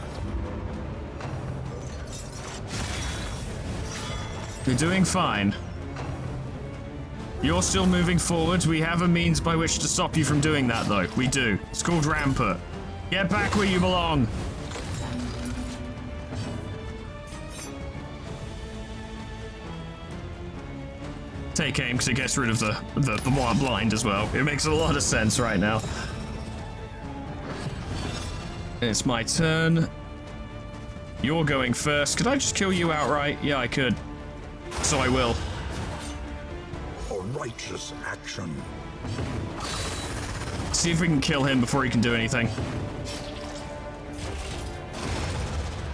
You're doing fine. You're still moving forward. We have a means by which to stop you from doing that, though. We do. It's called Rampart. Get back where you belong. Take aim, because it gets rid of the blind as well. It makes a lot of sense right now. It's my turn. You're going first. Could I just kill you outright? Yeah, I could. So I will. A righteous action. See if we can kill him before he can do anything.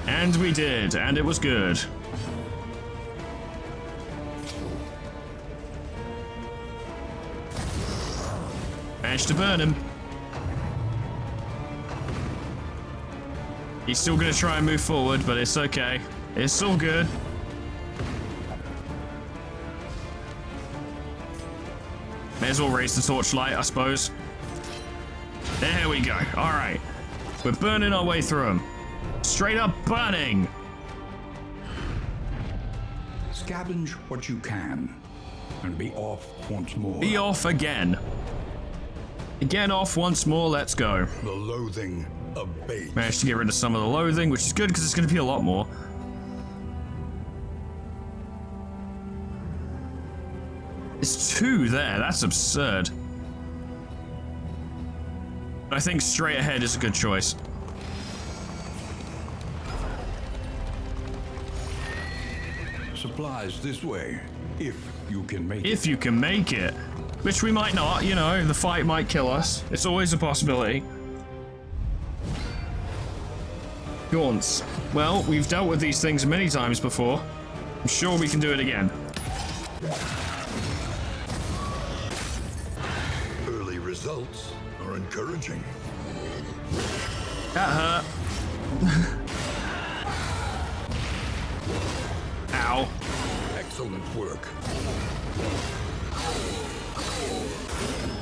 And we did, and it was good. Managed to burn him. He's still gonna try and move forward, but it's okay. It's all good. May as well raise the torchlight, I suppose. There we go. All right. We're burning our way through them. Straight up burning. Scavenge what you can, and be off once more. Be off again. Again off once more. Let's go. The loathing abates. Managed to get rid of some of the loathing, which is good because it's going to be a lot more. There's 2 there. That's absurd. I think straight ahead is a good choice. Supplies this way, if you can make it. If you can make it. Which we might not, you know, the fight might kill us. It's always a possibility. Gaunts. Well, we've dealt with these things many times before. I'm sure we can do it again. Early results are encouraging. That hurt. Ow. Excellent work.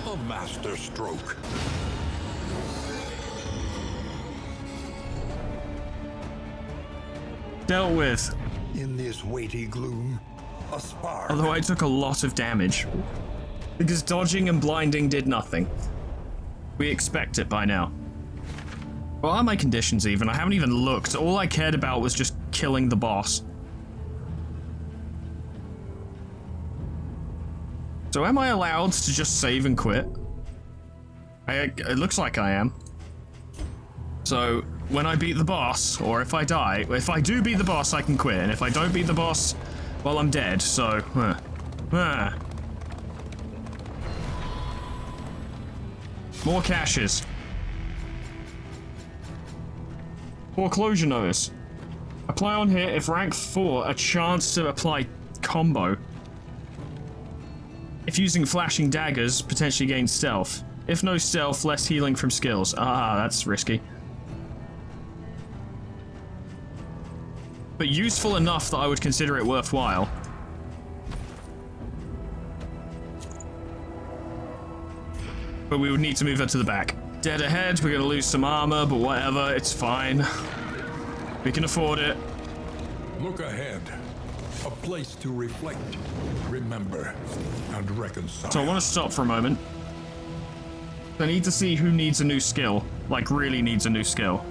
A master stroke. Dealt with. In this weighty gloom, a spark. Although I took a lot of damage. Because dodging and blinding did nothing. We expect it by now. What are my conditions even? I haven't even looked. All I cared about was just killing the boss. So am I allowed to just save and quit? It looks like I am. So when I beat the boss, or if I die, if I do beat the boss, I can quit. And if I don't beat the boss, well, I'm dead. So, more caches. Foreclosure notice. Apply on hit if rank 4, a chance to apply combo. If using flashing daggers, potentially gain stealth. If no stealth, less healing from skills. Ah, that's risky. But useful enough that I would consider it worthwhile. But we would need to move her to the back. Dead ahead, we're gonna lose some armor, but whatever, it's fine. We can afford it. Look ahead. A place to reflect, remember, and reconcile. So I want to stop for a moment. I need to see who needs a new skill. Like, really needs a new skill.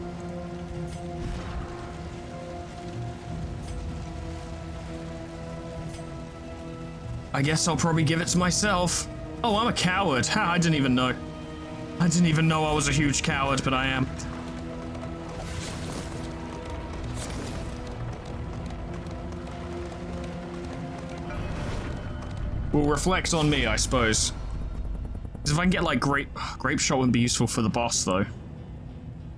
I guess I'll probably give it to myself. Oh, I'm a coward. Ha, I didn't even know. I didn't even know I was a huge coward, but I am. Will reflect on me, I suppose. If I can get like grape shot wouldn't be useful for the boss though.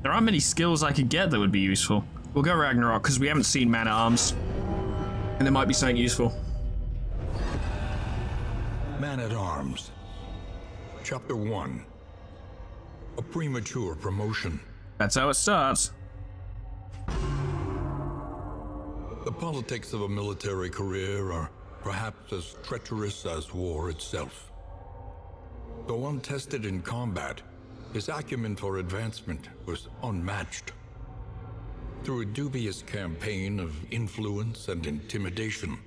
There aren't many skills I could get that would be useful. We'll go Ragnarok because we haven't seen Man at Arms, and there might be something useful. Man at Arms. Chapter 1. A premature promotion. That's how it starts. The politics of a military career are perhaps as treacherous as war itself. Though untested in combat, his acumen for advancement was unmatched. Through a dubious campaign of influence and intimidation,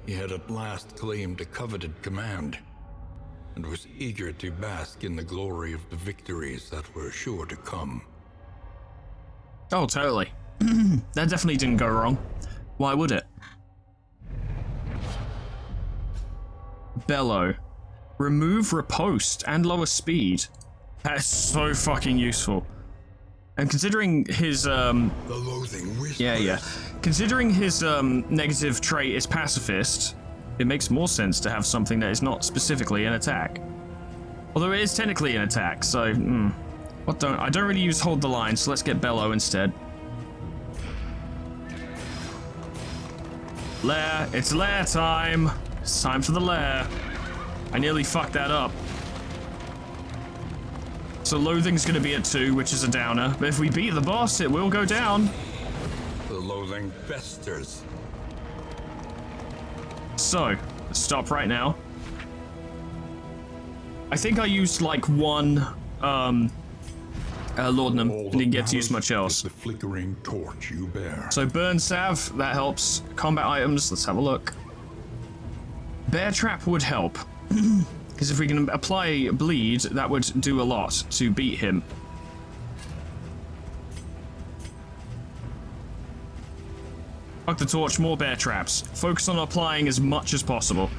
he had at last claimed a coveted command, and was eager to bask in the glory of the victories that were sure to come. Oh, totally. That definitely didn't go wrong. Why would it? Bellow. Remove riposte and lower speed. That is so fucking useful. And considering his, The loathing whispers. Yeah. Considering his, negative trait is pacifist, it makes more sense to have something that is not specifically an attack. Although it is technically an attack, so, I don't really use hold the line, so let's get Bellow instead. Lair, it's lair time. It's time for the lair. I nearly fucked that up. So loathing's gonna be at 2, which is a downer. But if we beat the boss, it will go down. The loathing festers. So, let's stop right now. I think I used like one, laudanum. All Didn't get that to use matters much else. is the flickering torch you bear. So burn salve, that helps. Combat items, let's have a look. Bear trap would help. Because if we can apply bleed, that would do a lot to beat him. Fuck the torch, more bear traps. Focus on applying as much as possible.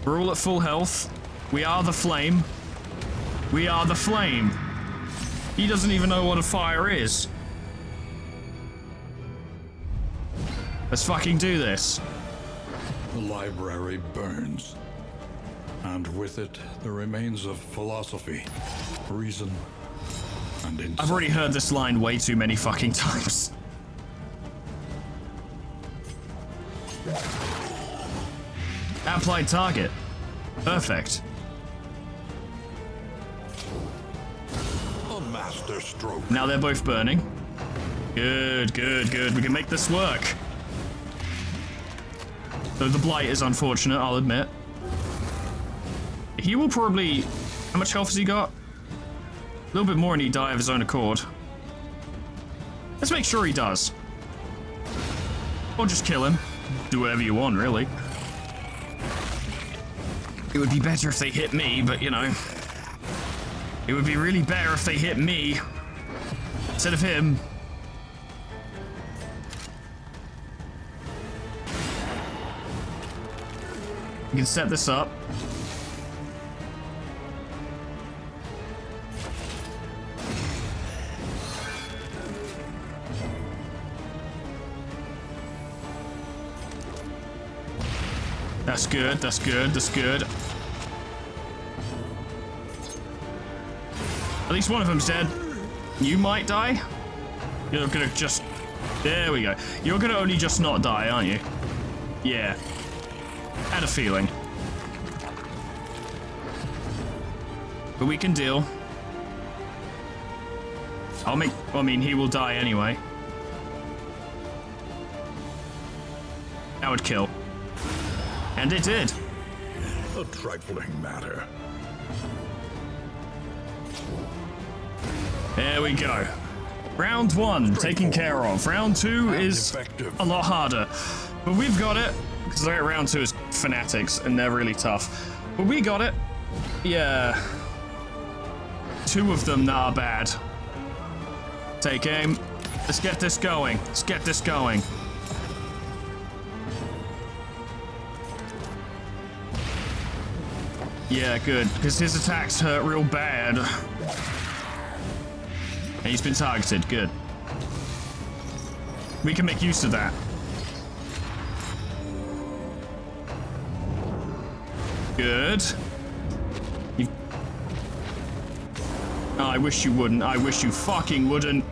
We're all at full health. We are the flame. We are the flame. He doesn't even know what a fire is. Let's fucking do this. The library burns, and with it, the remains of philosophy, reason, and insight. I've already heard this line way too many fucking times. Applied target. Perfect. A master stroke. Now they're both burning. Good, good, good. We can make this work. Though the blight is unfortunate, I'll admit. He will probably... How much health has he got? A little bit more and he'd die of his own accord. Let's make sure he does. Or just kill him. Do whatever you want, really. It would be better if they hit me, but you know. It would be really better if they hit me instead of him. We can set this up. That's good, that's good, that's good. At least one of them's dead. You might die. You're gonna just... There we go. You're gonna only just not die, aren't you? Yeah. Had a feeling. But we can deal. I'll make... I mean, he will die anyway. That would kill. And it did. A trifling matter. There we go. Round 1 taken care of. Round 2 is a lot harder. But we've got it. Because round 2 is fanatics and they're really tough. But we got it. Yeah. 2 of them that are bad. Take aim. Let's get this going. Let's get this going. Yeah, good, because his attacks hurt real bad. And he's been targeted, good. We can make use of that. Good. Oh, I wish you wouldn't. I wish you fucking wouldn't.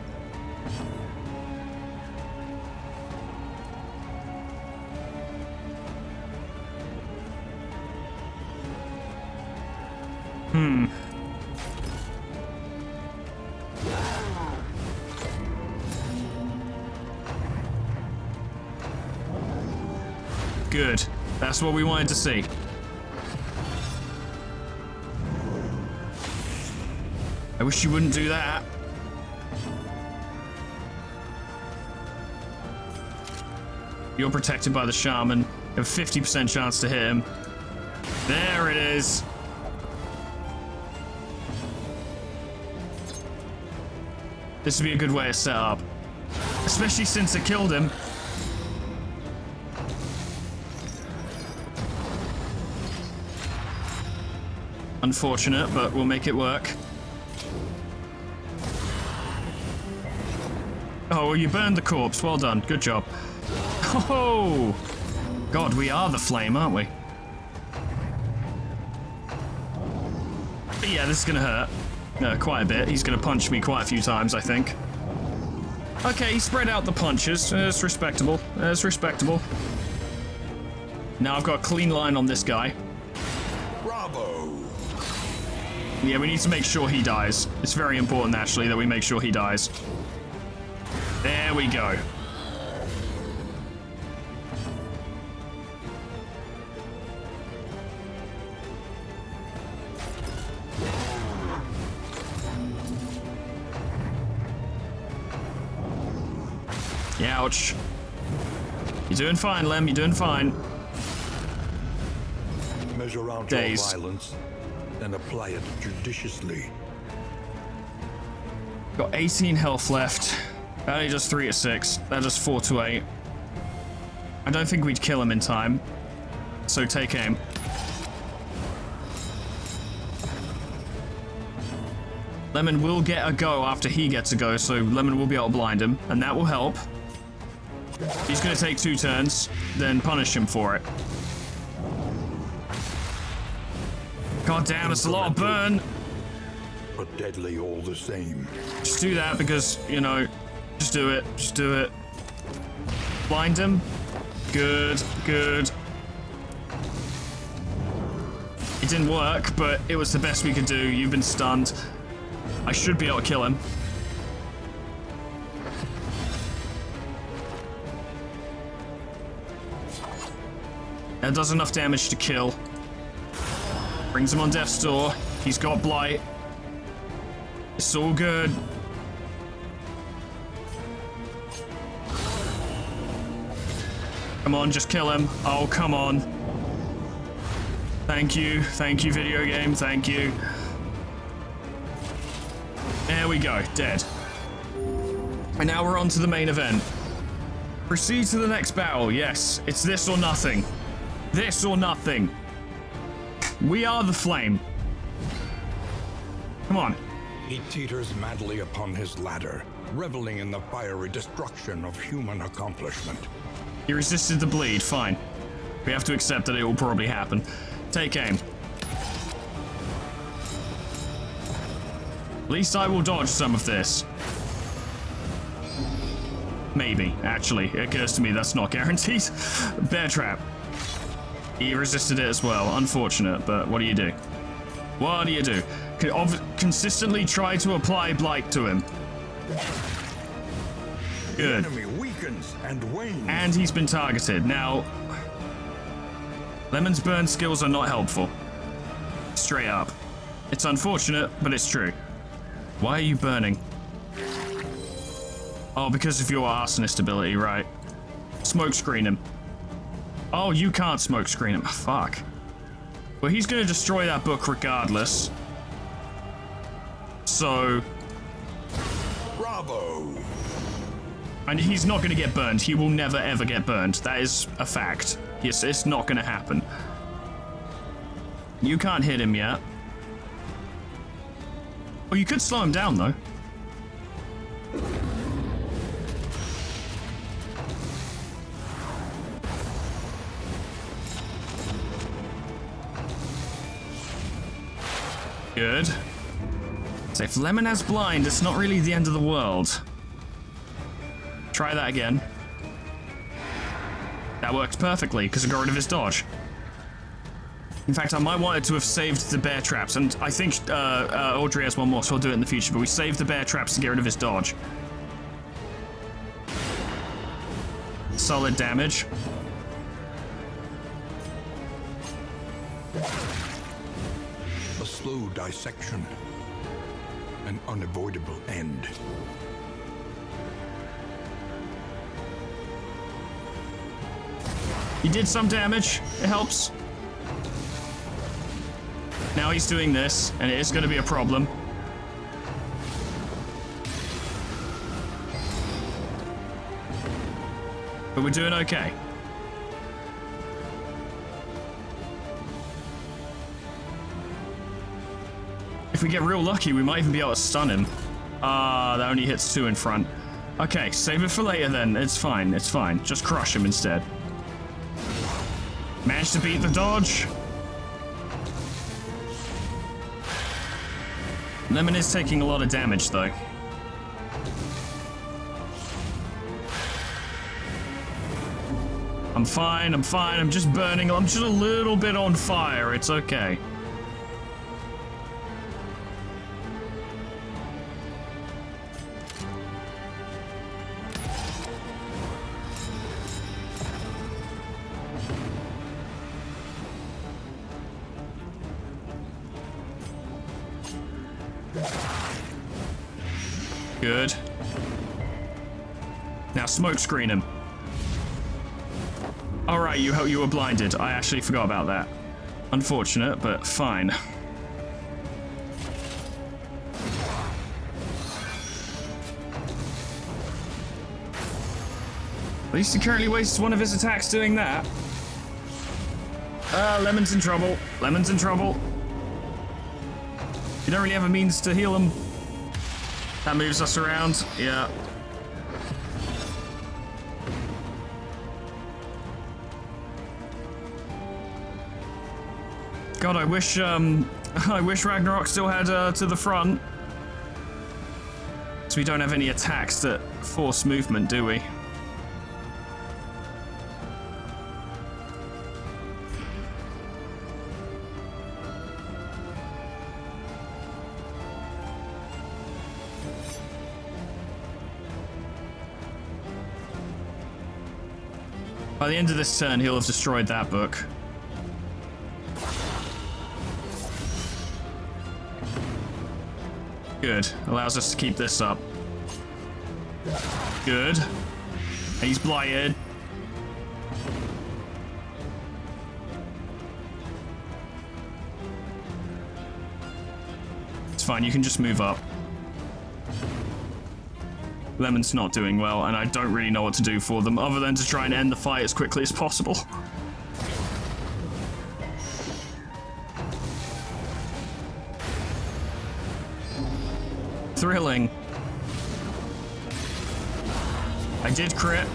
Good. That's what we wanted to see. I wish you wouldn't do that. You're protected by the shaman. You have a 50% chance to hit him. There it is. This would be a good way to set up. Especially since it killed him. Unfortunate, but we'll make it work. Oh, well, you burned the corpse. Well done. Good job. Oh! God, we are the flame, aren't we? But yeah, this is gonna hurt. Quite a bit. He's gonna punch me quite a few times, I think. Okay, he spread out the punches. It's respectable. It's respectable. Now I've got a clean line on this guy. Bravo! Yeah, we need to make sure he dies. It's very important, actually, that we make sure he dies. There we go. Ouch. You're doing fine, Lem. You're doing fine. Measure out your violence, then apply it judiciously. Got 18 health left. That only does 3 to 6. That does 4 to 8. I don't think we'd kill him in time. So take aim. Lemon will get a go after he gets a go, so Lemon will be able to blind him, and that will help. He's going to take 2 turns, then punish him for it. God damn, it's a lot of burn. But deadly all the same. Just do that because, you know, just do it. Just do it. Blind him. Good, good. It didn't work, but it was the best we could do. You've been stunned. I should be able to kill him. That does enough damage to kill. Brings him on death's door. He's got blight. It's all good. Come on, just kill him. Oh, come on. Thank you, video game, thank you. There we go, dead. And now we're on to the main event. Proceed to the next battle, yes. It's this or nothing. This or nothing. We are the flame. Come on. He teeters madly upon his ladder, reveling in the fiery destruction of human accomplishment. He resisted the bleed, fine. We have to accept that it will probably happen. Take aim. At least I will dodge some of this. Maybe, actually. It occurs to me that's not guaranteed. Bear trap. He resisted it as well. Unfortunate, but what do you do? What do you do? Consistently try to apply blight to him. Good. The enemy weakens and wanes. And he's been targeted. Now, Lemon's burn skills are not helpful. Straight up. It's unfortunate, but it's true. Why are you burning? Oh, because of your arsonist ability, right. Smoke screen him. Oh, you can't smoke screen him. Fuck. Well, he's going to destroy that book regardless. So... Bravo! And he's not going to get burned. He will never, ever get burned. That is a fact. Yes, it's not going to happen. You can't hit him yet. Well, you could slow him down, though. Good. So if Lemon has blind, it's not really the end of the world. Try that again. That worked perfectly, because I got rid of his dodge. In fact, I might wanted to have saved the bear traps, and I think Audrey has one more, so I'll do it in the future, but we saved the bear traps to get rid of his dodge. Solid damage. A slow dissection. An unavoidable end. He did some damage. It helps. Now he's doing this, and it is going to be a problem. But we're doing okay. If we get real lucky, we might even be able to stun him. That only hits 2 in front. Okay, save it for later then. It's fine, it's fine. Just crush him instead. Managed to beat the dodge. Lemon is taking a lot of damage, though. I'm fine, I'm fine. I'm just burning. I'm just a little bit on fire. It's okay. Good. Now smoke screen him. Alright, you were blinded. I actually forgot about that. Unfortunate, but fine. At least he currently wastes one of his attacks doing that. Lemon's in trouble. Lemon's in trouble. You don't really have a means to heal him. That moves us around. Yeah. God, I wish Ragnarok still had to the front. So we don't have any attacks that force movement, do we? By the end of this turn, he'll have destroyed that book. Good. Allows us to keep this up. Good. He's blighted. It's fine, you can just move up. Lemon's not doing well, and I don't really know what to do for them other than to try and end the fight as quickly as possible. Thrilling. I did crit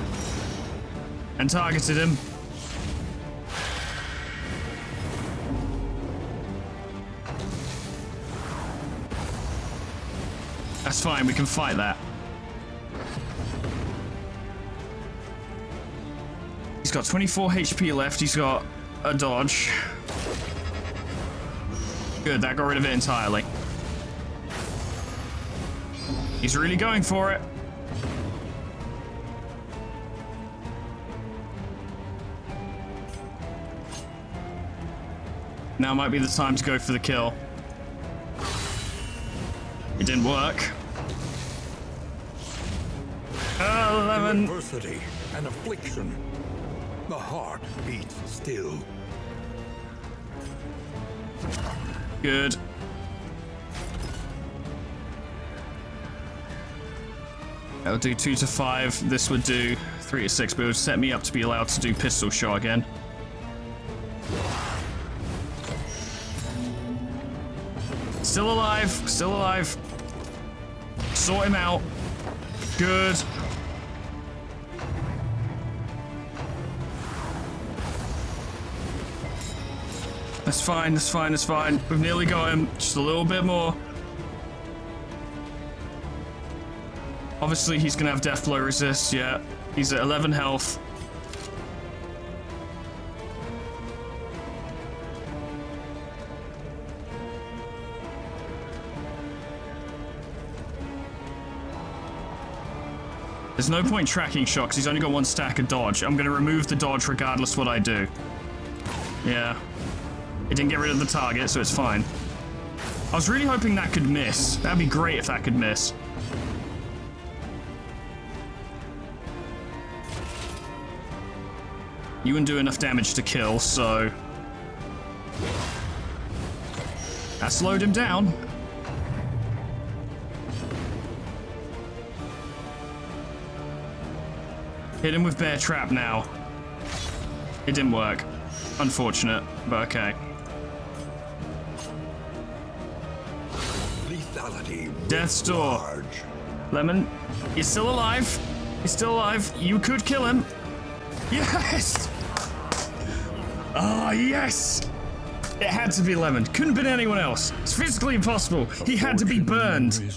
and targeted him. That's fine, we can fight that. He's got 24 HP left, he's got a dodge. Good, that got rid of it entirely. He's really going for it. Now might be the time to go for the kill. It didn't work. Oh, Lemon. Adversity and affliction. The heart beats still. Good. I'll do 2 to 5. This would do 3 to 6, but it would set me up to be allowed to do pistol shot again. Still alive. Still alive. Sort him out. Good. That's fine, that's fine, that's fine. We've nearly got him. Just a little bit more. Obviously, he's gonna have death blow resist, yeah. He's at 11 health. There's no point tracking shot because he's only got 1 stack of dodge. I'm gonna remove the dodge regardless what I do. Yeah. It didn't get rid of the target, so it's fine. I was really hoping that could miss. That'd be great if that could miss. You wouldn't do enough damage to kill, so... that slowed him down. Hit him with Bear Trap now. It didn't work. Unfortunate, but okay. Lethality. Death's Door. Large. Lemon, you're still alive. You're still alive. You could kill him. Yes! Ah, yes! It had to be Lemon. Couldn't have been anyone else. It's physically impossible. He had to be burned.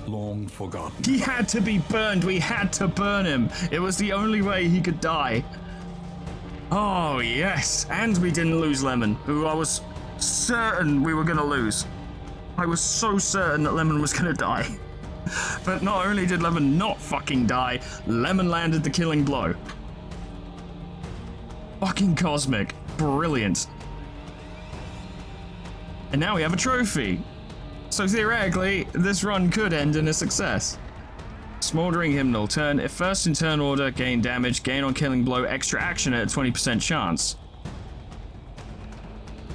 Long forgotten. He had to be burned. We had to burn him. It was the only way he could die. Oh, yes. And we didn't lose Lemon, who I was certain we were going to lose. I was so certain that Lemon was going to die. But not only did Lemon not fucking die, Lemon landed the killing blow. Fucking cosmic. Brilliant. And now we have a trophy. So theoretically, this run could end in a success. Smoldering Hymnal. Turn if first in turn order, gain damage, gain on killing blow, extra action at a 20% chance.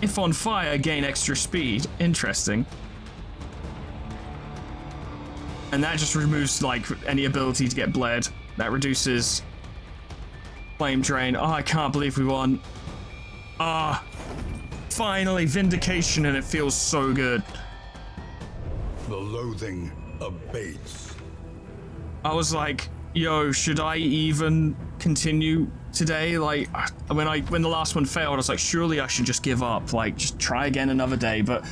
If on fire, gain extra speed. Interesting. And that just removes like any ability to get bled. That reduces flame drain. Oh, I can't believe we won. Ah, finally vindication, and it feels so good. The loathing abates. I was like, yo, should I even continue today? Like, when the last one failed, I was like, surely I should just give up, like, just try again another day. But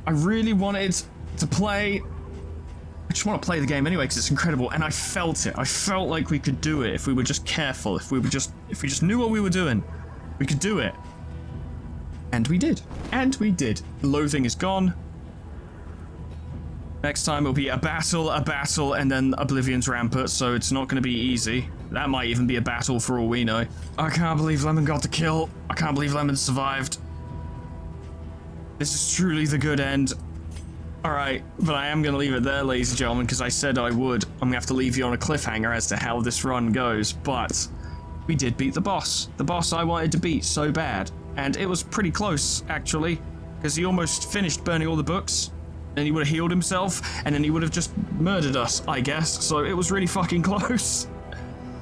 I really wanted to play. I just want to play the game anyway because it's incredible, and I felt it. I felt like we could do it if we were just careful. If we just knew what we were doing, we could do it. And we did. And we did. Loathing is gone. Next time it'll be a battle, and then Oblivion's Rampart, so it's not going to be easy. That might even be a battle for all we know. I can't believe Lemon got the kill. I can't believe Lemon survived. This is truly the good end. Alright, but I am going to leave it there, ladies and gentlemen, because I said I would. I'm going to have to leave you on a cliffhanger as to how this run goes, but we did beat the boss. The boss I wanted to beat so bad. And it was pretty close, actually, because he almost finished burning all the books, and he would have healed himself, and then he would have just murdered us, I guess, so it was really fucking close.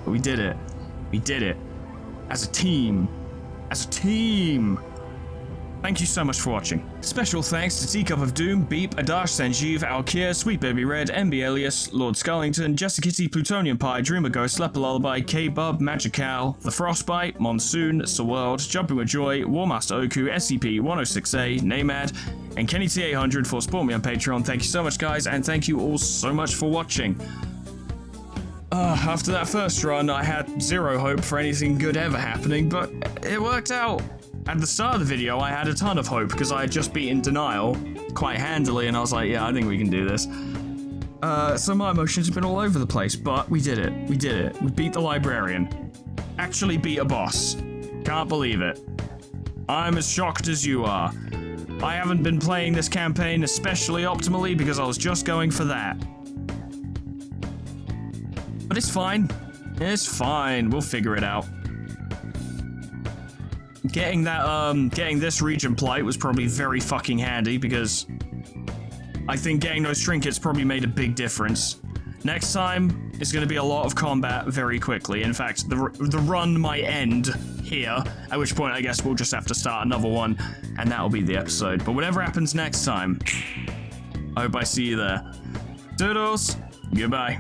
But we did it. We did it. As a team. As a team. Thank you so much for watching. Special thanks to Teacup of Doom, Beep, Adash Sanjeev, Alkier, Sweet Baby Red, MB Elias, Lord Scullington, Jessica T, Plutonium Pie, Dreamer Ghost, Leper Lullaby, K-Bub, Magical, The Frostbite, Monsoon, Sir World, Jumping with Joy, Warmaster Oku, SCP-106A, Namad, and Kenny T800 for supporting me on Patreon. Thank you so much, guys, and thank you all so much for watching. After that first run, I had zero hope for anything good ever happening, but it worked out. At the start of the video, I had a ton of hope because I had just beaten Denial quite handily, and I was like, yeah, I think we can do this. So my emotions have been all over the place, but we did it. We did it. We beat the Librarian. Actually beat a boss. Can't believe it. I'm as shocked as you are. I haven't been playing this campaign especially optimally because I was just going for that. But it's fine. It's fine. We'll figure it out. Getting this region plight was probably very fucking handy because I think getting those trinkets probably made a big difference. Next time, it's going to be a lot of combat very quickly. In fact, the run might end here, at which point I guess we'll just have to start another one, and that'll be the episode. But whatever happens next time, I hope I see you there. Doodles, goodbye.